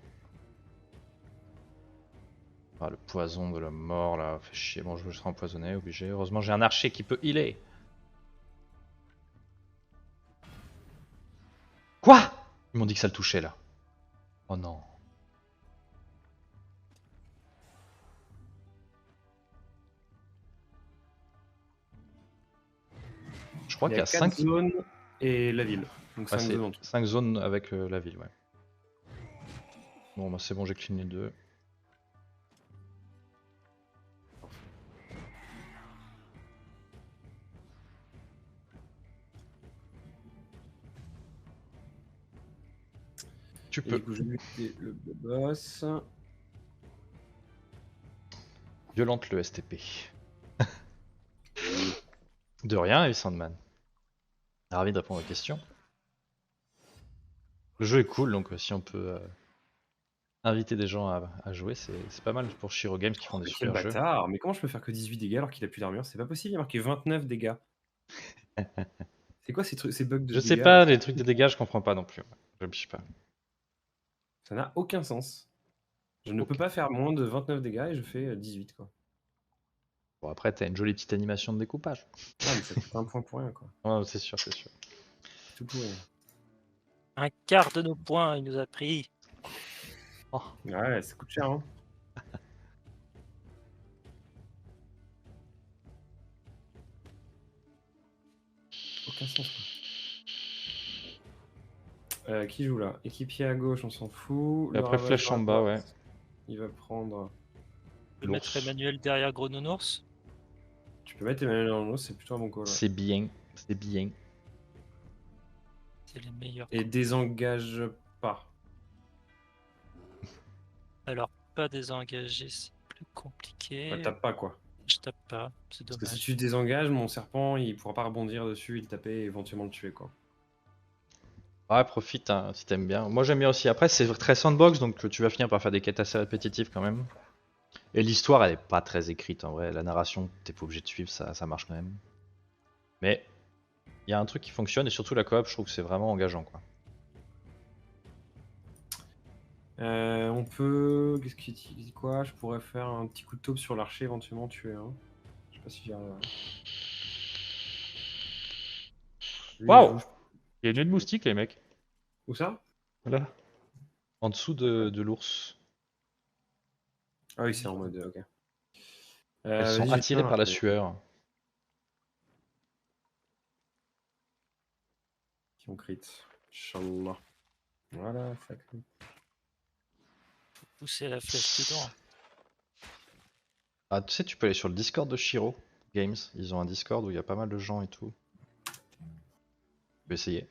Ah, le poison de la mort là, fait chier. Bon, je serai empoisonné, obligé. Heureusement, j'ai un archer qui peut healer. Quoi? Ils m'ont dit que ça le touchait là. Oh non. Je crois qu'il y a 5 zones et la ville. Donc 5 zones en tout. 5 zones avec la ville, ouais. Bon, bah c'est bon, j'ai clean les 2. Tu Et peux. du coup, je vais buter le boss. Violente le STP. De rien, Heavy Sandman. Ravi de répondre aux questions. Le jeu est cool, donc si on peut inviter des gens à jouer, c'est pas mal pour Shiro Games qui font des Mais quel super jeux. bâtard! Mais comment je peux faire que 18 dégâts alors qu'il a plus d'armure? C'est pas possible, il y a marqué 29 dégâts. C'est quoi ces trucs, ces bugs de Je sais dégâts là? pas, les trucs de dégâts, je comprends pas non plus. Je piche pas. Ça n'a aucun sens. Je ne peux Ok. pas faire moins de 29 dégâts et je fais 18 quoi. Bon, après, t'as une jolie petite animation de découpage. Ah mais ça coûte un point pour rien quoi. Oh, c'est sûr, c'est sûr. Tout pour rien. Un quart de nos points, il nous a pris. Oh. Ouais, ça coûte cher hein. Aucun sens quoi. Qui joue là? Équipier à gauche, on s'en fout. Et Le après, flèche en bas, ouais. Il va prendre. Je vais mettre Emmanuel derrière Gros Nounours. Tu peux mettre Emmanuel dans l'eau, c'est plutôt un bon call. Ouais. C'est bien, c'est bien. C'est les meilleurs. Et désengage pas. Alors, pas désengagé, c'est plus compliqué. Bah, tape pas quoi. Je tape pas, c'est Parce dommage. que si tu désengages, mon serpent il pourra pas rebondir dessus, il taper et éventuellement le tuer quoi. Ouais, profite hein, si t'aimes bien. Moi j'aime bien aussi. Après, c'est très sandbox, donc tu vas finir par faire des quêtes assez répétitives quand même. Et l'histoire, elle est pas très écrite en vrai. La narration, t'es pas obligé de suivre, ça marche quand même. Mais il y a un truc qui fonctionne et surtout la coop, je trouve que c'est vraiment engageant quoi. On peut. Qu'est-ce qu'il dit quoi? Je pourrais faire un petit coup de taupe sur l'archer, éventuellement tuer un. Je sais pas si j'y arrive. Lui, il Waouh! bouge. Il y a une nue de moustique, les mecs. Où ça? Là. En dessous de l'ours. Ah oui, c'est en mode. Ok. Elles sont Vas-y, j'ai attirées plein, par la là. sueur. Qui ont crit. Inch'Allah. Voilà, ça crit. Pousser la flèche dedans. Ah, tu sais, tu peux aller sur le Discord de Shiro Games. Ils ont un Discord où il y a pas mal de gens et tout. Tu peux essayer.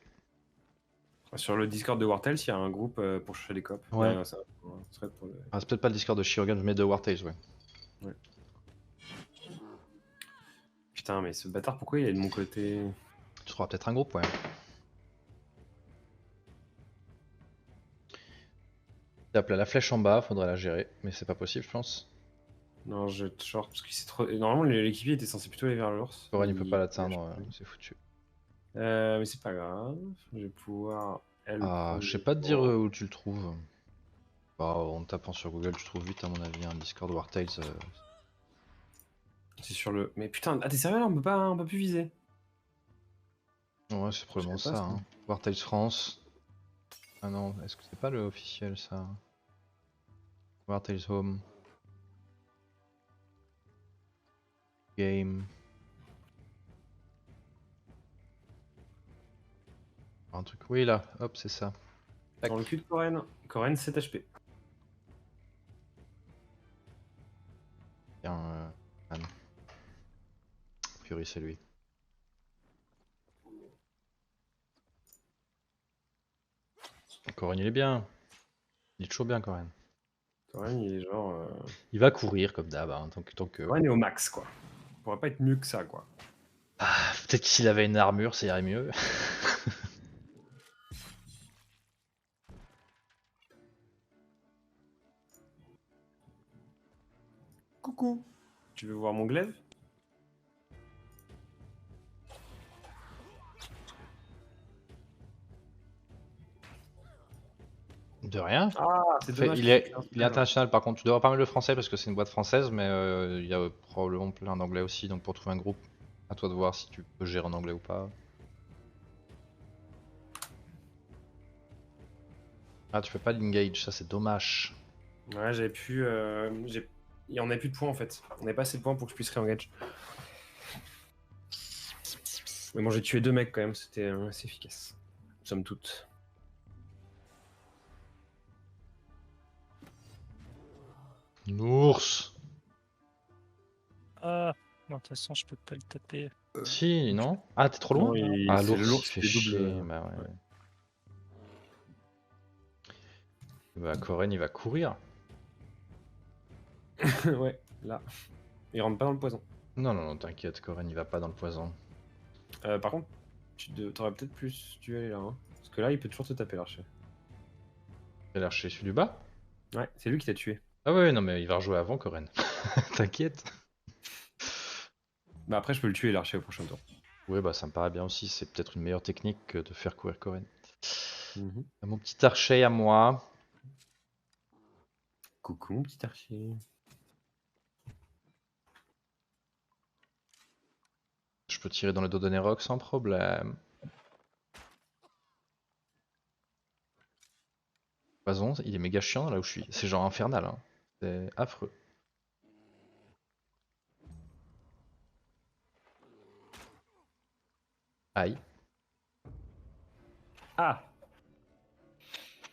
Sur le Discord de Wartales, il y a un groupe pour chercher des copes. Ouais. Ça serait pour le- Ah, c'est peut-être pas le Discord de Shiro Games, mais de War Tales, ouais. Putain, mais ce bâtard, pourquoi il est de mon côté? Tu trouveras peut-être un groupe, ouais. Tape là, la flèche en bas, faudrait la gérer, mais c'est pas possible, je pense. Non, je short parce que c'est trop. Normalement, l'équipier était censé plutôt aller vers l'ours. Coren, il peut pas l'atteindre, c'est foutu. Mais c'est pas grave. Je vais pouvoir. Ah, je sais pas te dire où tu le trouves. Bah, en tapant sur Google, tu trouves vite, à mon avis, un Discord War Tales. C'est sur le. Mais putain, ah, t'es sérieux là, on peut plus viser. Ouais, c'est probablement Je sais pas, ça. ça. Hein. War Tales France. Ah non, est-ce que c'est pas le officiel ça? War Tales Home. Game. Un truc. Oui, là, hop, c'est ça. Tac. Dans le cul de Coren. Coren 7 HP. Tiens, Anne. A priori, c'est lui. Coren, il est bien. Il est toujours bien, Coren. Coren, il est genre. Il va courir comme d'hab, hein, tant que... Coren est au max quoi. Il pourrait pas être mieux que ça quoi. Ah, peut-être que s'il avait une armure, ça irait mieux. Coucou. Tu veux voir mon glaive? De rien. Ah, c'est dommage. Il est international par contre, tu devras pas mettre le français parce que c'est une boîte française, mais il y a probablement plein d'anglais aussi, donc pour trouver un groupe, à toi de voir si tu peux gérer en anglais ou pas. Ah, tu fais pas l'engage, ça c'est dommage. Ouais, j'avais pu. Il y en avait plus de points en fait. On n'avait pas assez de points pour que je puisse réengage. Mais bon, j'ai tué 2 mecs quand même, c'était assez efficace. Somme toute. Ours. Ah, non, de toute façon, je peux pas le taper. Si, non? Ah, t'es trop loin? Non, Ah, c'est l'ours, le il lourd fait qui fait chier. double. Bah ouais. Bah, Koren, il va courir. Ouais, là. Il rentre pas dans le poison. Non, non, non, t'inquiète, Koren, il va pas dans le poison. Par contre, t'aurais peut-être plus dû aller là. Hein. Parce que là, il peut toujours te taper l'archer. Il a l'air chez celui du bas? Ouais, c'est lui qui t'a tué. Ah ouais, non, mais il va rejouer avant, Koren. T'inquiète. Bah après, je peux le tuer l'archer au prochain tour. Ouais, bah ça me paraît bien aussi, c'est peut-être une meilleure technique que de faire courir Koren. Mhm. Mon petit archer à moi. Coucou, mon petit archer. Je peux tirer dans le dos de Nerok sans problème. Poison, il est méga chiant là où je suis. C'est genre infernal, hein. C'est affreux. Aïe. Ah,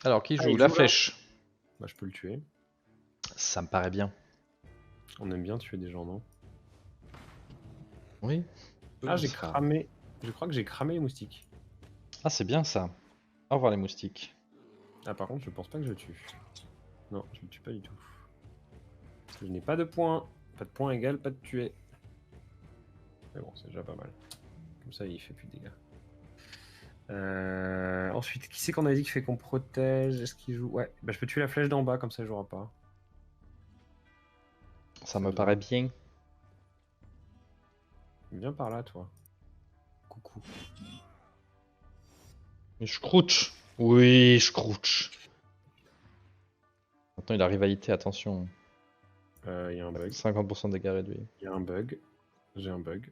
Alors, qui Ah, joue il la joue, là. flèche? Bah je peux le tuer. Ça me paraît bien. On aime bien tuer des gens, non? Oui. Ah, j'ai Ça- cramé. Je crois que j'ai cramé les moustiques. Ah, c'est bien ça. Au revoir les moustiques. Ah, par contre, je pense pas que je tue. Non, je le tue pas du tout. Parce que je n'ai pas de points. Pas de points égale, pas de tuer. Mais bon, c'est déjà pas mal. Comme ça, il fait plus de dégâts. Ensuite, qui c'est qu'on a dit qu'il fait qu'on protège? Est-ce qu'il joue? Ouais, bah je peux tuer la flèche d'en bas, comme ça il jouera pas. Ça me paraît bien. Viens par là, toi. Coucou. Scrooge. Oui, Scrooge. Maintenant, il a rivalité, attention. Il y a un bug. 50% de dégâts réduits. Il y a un bug. J'ai un bug.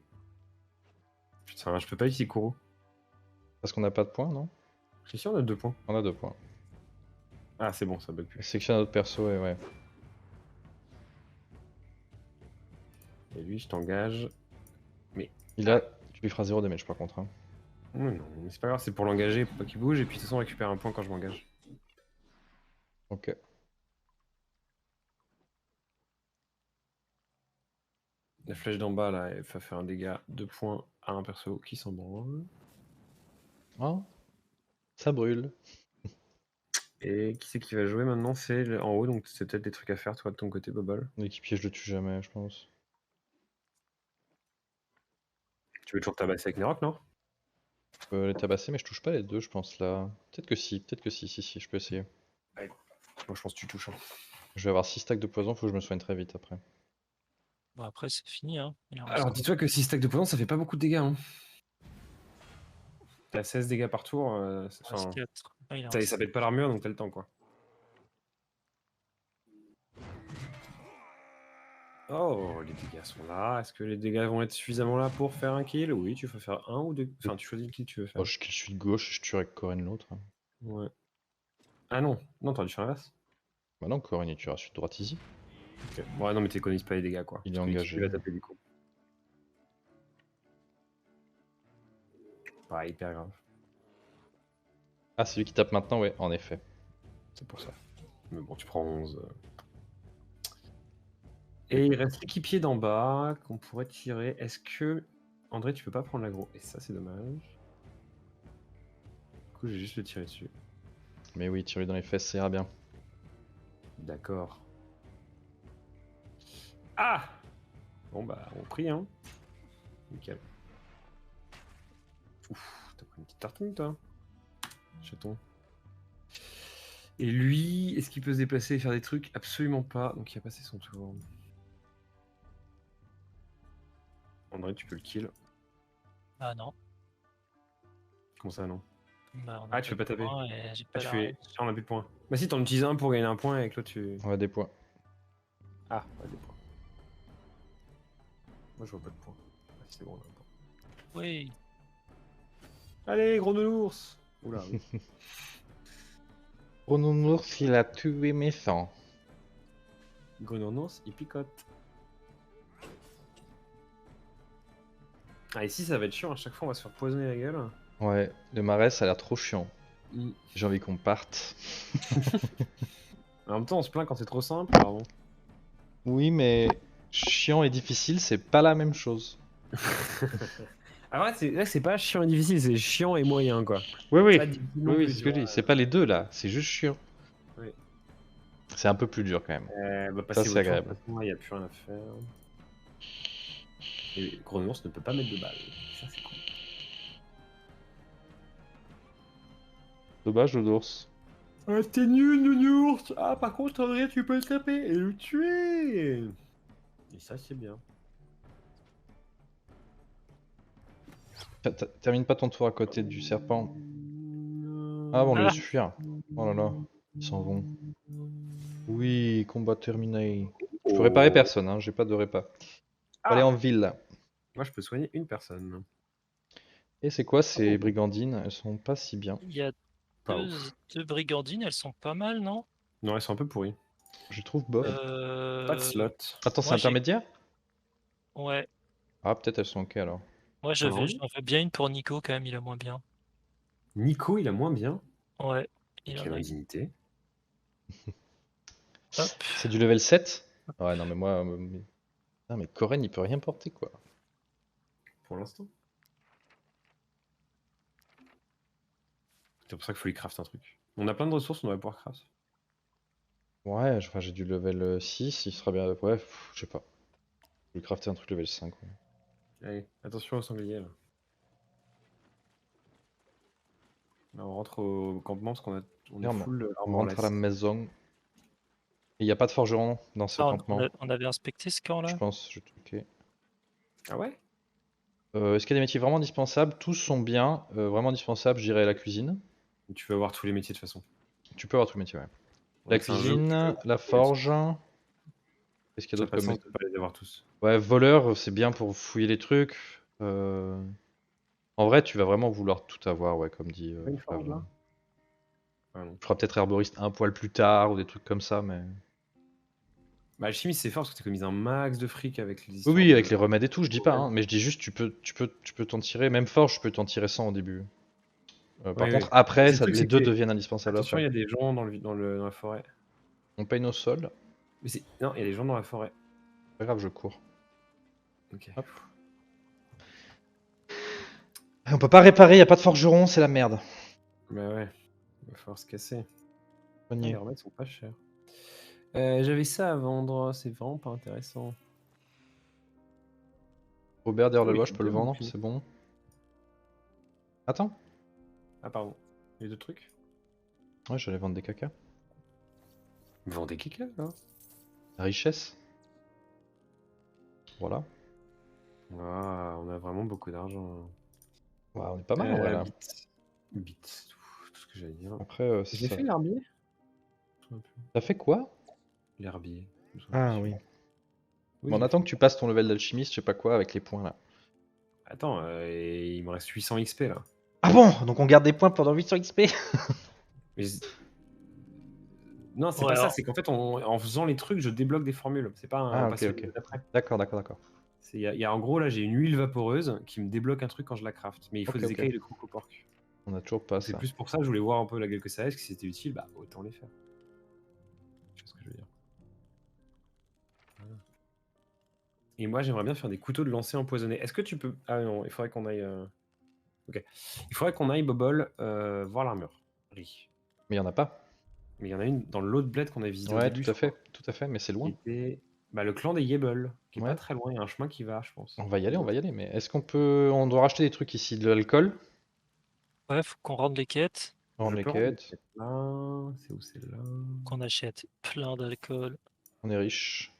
Putain, je peux pas utiliser Kuro. Parce qu'on n'a pas de points, non? Je suis sûr, on a 2 points. On a 2 points. Ah, c'est bon, ça bug plus. Sélectionne un autre perso et ouais. Et lui, je t'engage. Il a. Tu lui feras 0 damage par contre. Hein. Non, non, mais c'est pas grave, c'est pour l'engager, pour pas qu'il bouge, et puis de toute façon, on récupère un point quand je m'engage. Ok. La flèche d'en bas, là, elle va faire un dégât 2 points à un perso qui s'en branle. Oh, ça brûle. Et qui c'est qui va jouer maintenant? C'est en haut, donc c'est peut-être des trucs à faire, toi, de ton côté, Bobble. L'équipier, je le tue jamais, je pense. Tu veux toujours tabasser avec Nerok, non? Je peux les tabasser, mais je touche pas les deux, je pense là. Peut-être que si, si, je peux essayer. Moi, je pense que tu touches. Hein. Je vais avoir 6 stacks de poison, faut que je me soigne très vite après. Bon, après, c'est fini. Hein. Il en reste Alors, quoi dis-toi que 6 stacks de poison, ça fait pas beaucoup de dégâts. Hein. T'as 16 dégâts par tour. Il en reste 4. Ah, il en ça reste- pète pas l'armure, donc t'as le temps, quoi. Oh, les dégâts sont là. Est-ce que les dégâts vont être suffisamment là pour faire un kill? Oui, tu peux faire un ou deux. Enfin, tu choisis le kill que tu veux faire. Oh, je kill celui de gauche, je tue avec Koren l'autre. Ouais. Ah non, non, t'aurais dû faire l'inverse. Bah non, Koren il tuera celui de droite easy. Ok. Ouais, non, mais t'économises pas les dégâts, quoi. Il est Parce que engagé. tu vas taper du coup. Pas hyper grave. Ah, c'est lui qui tape maintenant, ouais, en effet. C'est pour ça. Mais bon, tu prends 11. Et il reste l'équipier d'en bas qu'on pourrait tirer. Est-ce que. André, tu peux pas prendre l'aggro? Et ça, c'est dommage. Du coup, j'ai juste le tirer dessus. Mais oui, tire-lui dans les fesses, ça ira bien. D'accord. Ah! Bon, bah, on prie, hein. Nickel. Ouf, t'as pris une petite tartine, toi. Chaton. Et lui, est-ce qu'il peut se déplacer et faire des trucs? Absolument pas. Donc, il a passé son tour. André, tu peux le kill. Ah non. Comment ça, non? Bah, on a Ah, tu peux pas de taper. points et j'ai Ah, pas tu la fais. réponse. Ah, on a plus de points. Bah, si, t'en utilises un pour gagner un point et avec l'autre, tu. On a des points. Ah, ouais, des points. Moi, je vois pas de points. Ah, c'est bon, on a un point. Oui. Allez, gros nounours! Oula, oui. Nounours, il a tué mes sangs. Gros nounours, il picote. Ah, ici, ça va être chiant. À chaque fois, on va se faire poisonner la gueule. Ouais, le marais, ça a l'air trop chiant. Mm. J'ai envie qu'on parte. En même temps, on se plaint quand c'est trop simple. Alors bon. Oui, mais chiant et difficile, c'est pas la même chose. Ah ouais, là, c'est pas chiant et difficile, c'est chiant et moyen, quoi. Oui, oui. Pas difficile non Oui, plus, c'est ce tu que je vois. dis. C'est pas les deux là, c'est juste chiant. C'est un peu plus dur quand même. Bah, Ça, passer c'est votre tour, de agréable. toute façon, il n'y a plus rien à faire. Et Grenounours ne peut pas mettre de balles. Ça, c'est cool. Dommage, l'ours. Ah, t'es nul, Nounours. Ah, par contre, André, tu peux le taper et le tuer. Et ça, c'est bien. Termine pas ton tour à côté du serpent. Ah bon, on les Ah. laisse fuir. Oh là là, ils s'en vont. Oui, combat terminé. Je peux réparer personne, hein, j'ai pas de répa. Faut aller Ah, en ville. moi, je peux soigner une personne. Et c'est quoi ces brigandines? Elles sont pas si bien. Il y a Pas deux, ouf. deux brigandines, elles sont pas mal, non? Non, elles sont un peu pourries. Je trouve bof. Pas de slot. Attends, c'est Moi j'ai. intermédiaire? Ouais. Ah, peut-être elles sont ok alors. Moi T'en as envie j'en veux bien une pour Nico quand même, il a moins bien. Nico, il a moins bien. Ouais. Il en Quelle a. indignité. Hop. C'est du level 7? Ouais, non, mais moi. Putain, mais Koren, il peut rien porter quoi. Pour l'instant. C'est pour ça qu'il faut lui craft un truc. On a plein de ressources, on devrait pouvoir craft. Ouais, enfin, j'ai du level 6, il sera bien. Ouais, je sais pas. Je vais crafter un truc level 5. Ouais. Allez, attention au sanglier là. Là, on rentre au campement parce on est Merde, full on armor rentre à la less. maison. Et il n'y a pas de forgeron dans ce Ah, campement, on avait inspecté ce camp je là? pense. Ok. Ah ouais? Est-ce qu'il y a des métiers vraiment indispensables? Tous sont bien. Vraiment indispensables, je dirais la cuisine. Tu peux avoir tous les métiers de toute façon. Tu peux avoir tout le métier, ouais. Ouais, La c'est un jeu où tu cuisine, peux la tous les métiers. forge. Qu'est-ce qu'il y a Ça n'a d'autre pas de comme sens métier? de pas les avoir tous. Ouais, voleur, c'est bien pour fouiller les trucs. En vrai, tu vas vraiment vouloir tout avoir, ouais, comme dit Pas une Flav. forge là? Ah non. Tu feras peut-être herboriste un poil plus tard ou des trucs comme ça, mais. Bah, alchimiste, c'est fort parce que tu économises un max de fric avec les Oui, histoires oui, avec de. les remèdes et tout, je dis pas, hein, mais je dis juste, tu peux t'en tirer. Même forge, tu peux t'en tirer 100 au début. Par Ouais, contre, ouais. après, C'est le truc, les c'est deux que deviennent indispensables attention, il après. y a des gens dans la forêt. On paye nos sols. Mais c'est. Non, il y a des gens dans la forêt. Pas grave, je cours. Ok. Hop. On peut pas réparer, y a pas de forgeron, c'est la merde. Bah ouais, il va falloir se casser. Ah, Soigner. les remèdes sont pas chers. J'avais ça à vendre, c'est vraiment pas intéressant. Robert derrière Oh, la il loi, est je peux le bien, mon vendre, punaise. c'est bon. Attends. Ah, pardon. Les deux trucs? Ouais, j'allais vendre des caca. Vendez quelqu'un là. La richesse. Voilà. Ah, on a vraiment beaucoup d'argent. Ouais, on est pas mal en vrai là. Bit. Tout ce que j'allais dire. Après, J'ai ça. fait l'herbier? T'as fait quoi? L'herbier. je me souviens Ah plus. oui. Oui, Bon, je on l'ai attend fait. que tu passes ton level d'alchimiste, je sais pas quoi, avec les points là. Attends, et il me reste 800 XP là. Ah bon? Donc on garde des points pendant 800 XP? Mais non, c'est Ouais, pas ça, alors, c'est qu'en fait, en faisant les trucs, je débloque des formules. C'est pas un Ah ok, passif ok. d'après. D'accord, d'accord, d'accord. En gros, là, j'ai une huile vaporeuse qui me débloque un truc quand je la craft. Mais il faut Ok, des ok. écailles de crocoporc. On a toujours pas C'est ça. plus pour ça que je voulais voir un peu la gueule que ça a, si c'était utile, bah autant les faire. Tu vois ce que je veux dire. Voilà. Et moi, j'aimerais bien faire des couteaux de lancer empoisonnés. Est-ce que tu peux. Ah non, il faudrait qu'on aille. Ok. Il faudrait qu'on aille, Bobol, voir l'armure. Ri. Mais il y en a pas. Mais il y en a une dans l'autre bled qu'on a visité au Ouais, début, je crois. tout à fait, mais c'est Qui loin. était. Bah, le clan des Yebel, qui est pas Ouais. très loin. Il y a un chemin qui va, je pense. On va y aller, on va y aller. Mais est-ce qu'on peut. On doit racheter des trucs ici, de l'alcool, ouais, faut qu'on rende les quêtes, rendre Je les peux rendre les quêtes. quêtes là. C'est où c'est là? qu'on achète plein d'alcool. On est riche.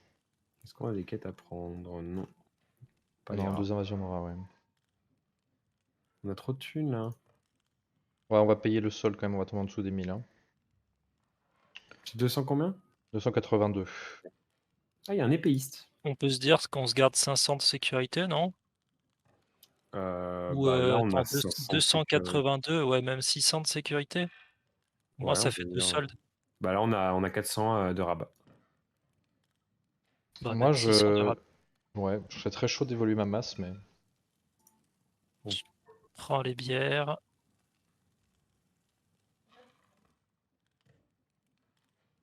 Est-ce qu'on a des quêtes à prendre? Non. Pas les Non, rats. 2 invasions, on aura, ouais. On a trop de thunes là. Ouais, on va payer le sol quand même, on va tomber en dessous des 1000. Hein. C'est 200 combien? 282. Ah, il y a un épéiste. On peut se dire qu'on se garde 500 de sécurité, non? Ou Bah là, on a attends, 500 de sécurité. 282, ouais, même 600 de sécurité. Moi, Ouais, ça on peut fait deux dire. soldes. Bah là, on a 400 de rabat. Bah, Moi, même 600 de je. rap. Ouais, je serais très chaud d'évoluer ma masse, mais. Je prends les bières.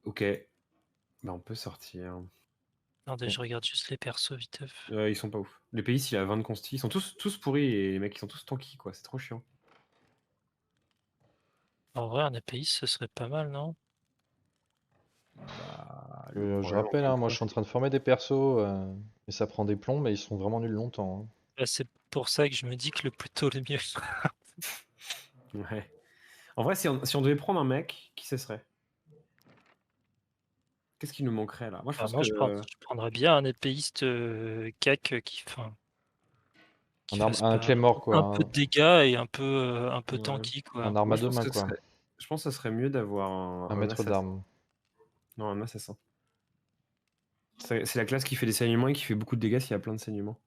Ok. Bah, on peut sortir. Attendez, Ok. je regarde juste les persos viteuf. Ils sont pas ouf. L'épéiste, il a 20 de consti. Ils sont tous pourris et les mecs, ils sont tous tanky, quoi. C'est trop chiant. En vrai, un API, ce serait pas mal, non? Bah, le Je problème, rappelle, encore hein, une moi fois, je suis en train de former des persos, et ça prend des plombs, mais ils sont vraiment nuls longtemps, hein. Bah, c'est pour ça que je me dis que le plus tôt le mieux. Ouais. En vrai, si on devait prendre un mec, qui ce serait? Qu'est-ce qui nous manquerait là? Moi, je Bah, pense moi, que je prendrais bien un épéiste CAC qui fasse Un pas Claymore, quoi, un peu de dégâts et un peu ouais. tanky, un quoi. arme Moi, à je deux pense mains, que quoi. ce serait mieux d'avoir Un un maître assassin. d'armes. Non, un assassin. C'est la classe qui fait des saignements et qui fait beaucoup de dégâts s'il y a plein de saignements.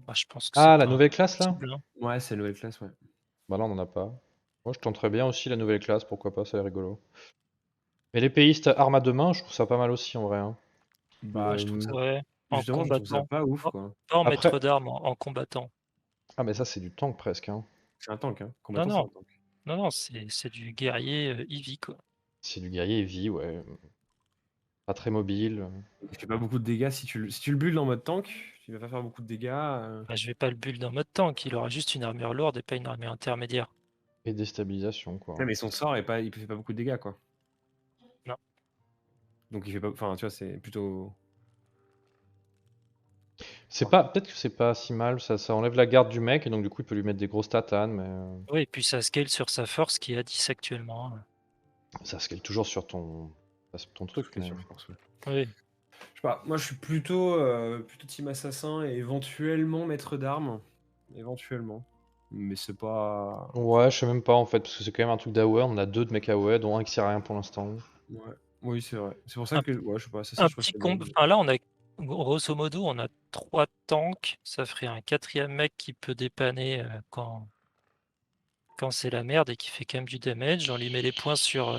Bah, je pense que c'est Ah, la pas nouvelle classe là? impossible, hein. Ouais, c'est la nouvelle classe, ouais. Bah là, on en a pas. Moi, je tenterais bien aussi la nouvelle classe, pourquoi pas, ça a l'air rigolo. Mais l'épéiste arme à deux mains, je trouve ça pas mal aussi en vrai, hein. Bah, je trouve ça. Ouais, en Justement, je trouve ça combattant. pas ouf, Pas quoi. pas en maître Après, d'armes, en combattant. ah, mais ça, c'est du tank presque, hein. C'est un tank, hein. Non, Combattant, c'est non, un tank. non, non, c'est du guerrier Eevee, quoi. C'est du guerrier heavy, ouais. Pas très mobile. Il fait pas beaucoup de dégâts. Si tu le builds en mode tank, il va pas faire beaucoup de dégâts. Bah, je vais pas le build en mode tank, il aura juste une armure lourde et pas une armure intermédiaire. Et déstabilisation, quoi. Ouais, mais son sort il fait pas beaucoup de dégâts, quoi. Non. Donc il fait pas. Enfin, tu vois, c'est plutôt. C'est pas, peut-être que c'est pas si mal, ça enlève la garde du mec, et donc du coup, il peut lui mettre des grosses tatanes, mais Oui, et puis ça scale sur sa force qui est à 10 actuellement, hein. ça scale toujours sur ton truc, Tout est mais... sur force, ouais. Oui. Je sais pas. Moi, je suis plutôt team assassin et éventuellement maître d'armes. Éventuellement. Mais c'est pas. Ouais, je sais même pas en fait, parce que c'est quand même un truc d'AOE, on a deux de mecs AOE, dont un qui sert à rien pour l'instant. Ouais. Oui, c'est vrai. C'est pour ça Un, que. Ouais, je sais pas. Assassin, un je trouve petit ça bien. combo. Enfin, là, on a grosso modo, on a 3 tanks. Ça ferait un quatrième mec qui peut dépanner quand c'est la merde et qui fait quand même du damage. On lui met les points sur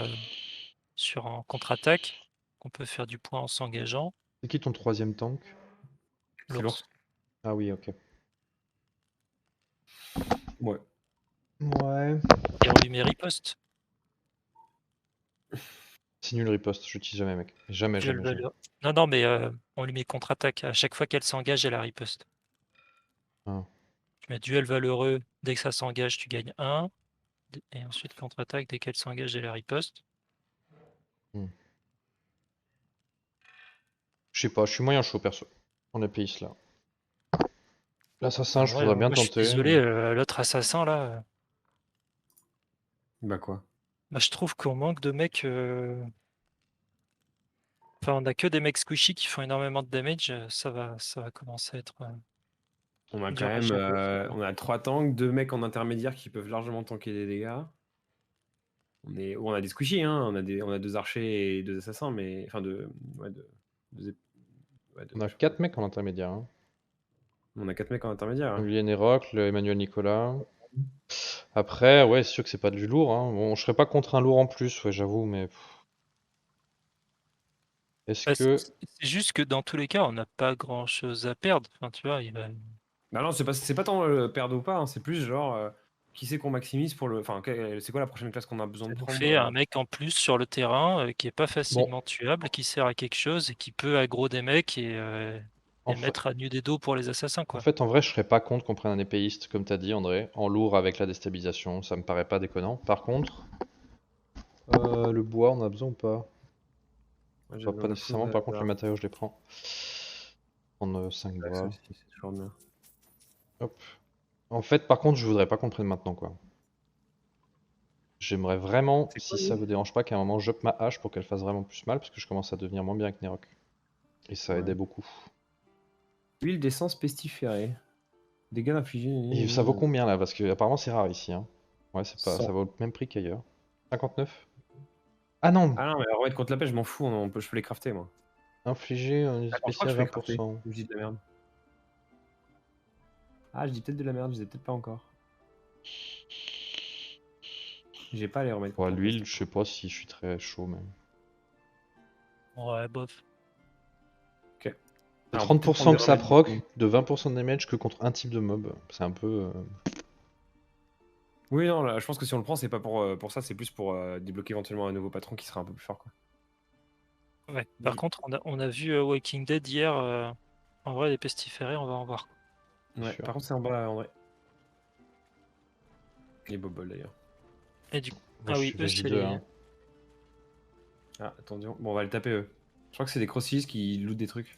en contre-attaque. On peut faire du point en s'engageant. C'est qui ton troisième tank? C'est L'ours. l'ours. Ah oui, ok. Ouais. Ouais. Et on lui met riposte. C'est nul riposte, je l'utilise jamais, mec. Jamais, Duel jamais, jamais. valeur. Non, non, mais on lui met contre-attaque. À chaque fois qu'elle s'engage, elle a riposte. Ah. Tu mets duel valeureux. Dès que ça s'engage, tu gagnes 1. Et ensuite contre-attaque. Dès qu'elle s'engage, elle a riposte. Je sais pas, je suis moyen chaud perso. On est pays là. L'assassin, Ah je ouais, voudrais bien moi, je suis tenter. désolé, l'autre assassin là. Bah quoi? Bah, je trouve qu'on manque de mecs. Enfin, on a que des mecs squishy qui font énormément de damage. Ça va commencer à être On a quand dur à même gérer. on a 3 tanks, 2 mecs en intermédiaire qui peuvent largement tanker des dégâts. On a des squishies, hein, on a 2 archers et 2 assassins, mais enfin ouais, On a je sais 4 pas. mecs en intermédiaire, hein. On a 4 mecs en intermédiaire, hein. Julien Rock, le Emmanuel Nicolas. Après, ouais, c'est sûr que c'est pas du lourd, hein. Bon, je serais pas contre un lourd en plus, ouais, j'avoue, mais... Est-ce Bah, que... c'est juste que dans tous les cas, on n'a pas grand-chose à perdre. Enfin, tu vois, Bah non, c'est pas tant perdre ou pas, hein, c'est plus genre qui c'est qu'on maximise pour le enfin c'est quoi la prochaine classe qu'on a besoin ça de nous prendre fait un mec en plus sur le terrain qui est pas Bon, facilement tuable, qui sert à quelque chose et qui peut aggro des mecs en et fait... mettre à nu des dos pour les assassins, En quoi. fait, en vrai, je serais pas contre qu'on prenne un épéiste, comme t'as dit, André, en lourd avec la déstabilisation, ça me paraît pas déconnant. Par contre, le bois, on a besoin ou pas? Moi, j'ai Bah, pas besoin de full nécessairement, par contre, les valeur. matériaux, je les prends. Prendre 5 Ouais, ça bois. aussi, c'est toujours bien. Hop. En fait, par contre, je voudrais pas qu'on le prenne maintenant, quoi. J'aimerais vraiment, C'est si quoi ça lui? vous dérange pas, qu'à un moment, j'up ma hache pour qu'elle fasse vraiment plus mal, parce que je commence à devenir moins bien avec Nerok. Et ça aidait Ouais. beaucoup. Huile d'essence pestiférée. Dégâts Et ça vaut infligés. combien, là? Parce que apparemment c'est rare ici, hein. Ouais, c'est pas... 100. ça vaut le même prix qu'ailleurs. 59? Ah non! Ah non, mais remettre contre la pêche, je m'en fous, je peux les crafter moi. Infliger un Attends, je crois que spécial je peux les crafter. 20%. Ou je dis de la merde. Ah, je dis peut-être de la merde, je disais peut-être pas encore. J'ai pas à les remettre Ouais, contre la l'huile, peste. je sais pas si je suis très chaud, mais... Ouais, bof. Ok. C'est Alors, on peut peut-être prendre 30% des que ça remèdes. proc, de 20% de damage que contre un type de mob. C'est un peu... Oui, non, là, je pense que si on le prend, c'est pas pour ça, c'est plus pour débloquer éventuellement un nouveau patron qui sera un peu plus fort, quoi. Ouais. Par contre, on a vu Walking Dead hier. En vrai, les pestiférés, on va en voir. Ouais, sûr. par contre, c'est en bas en vrai. Et Bobol d'ailleurs. Et du Moi, Ah je oui, suis eux, VJ2, c'est les. hein. Ah, attention. Bon, on va les taper eux. Je crois que c'est des crossis qui lootent des trucs.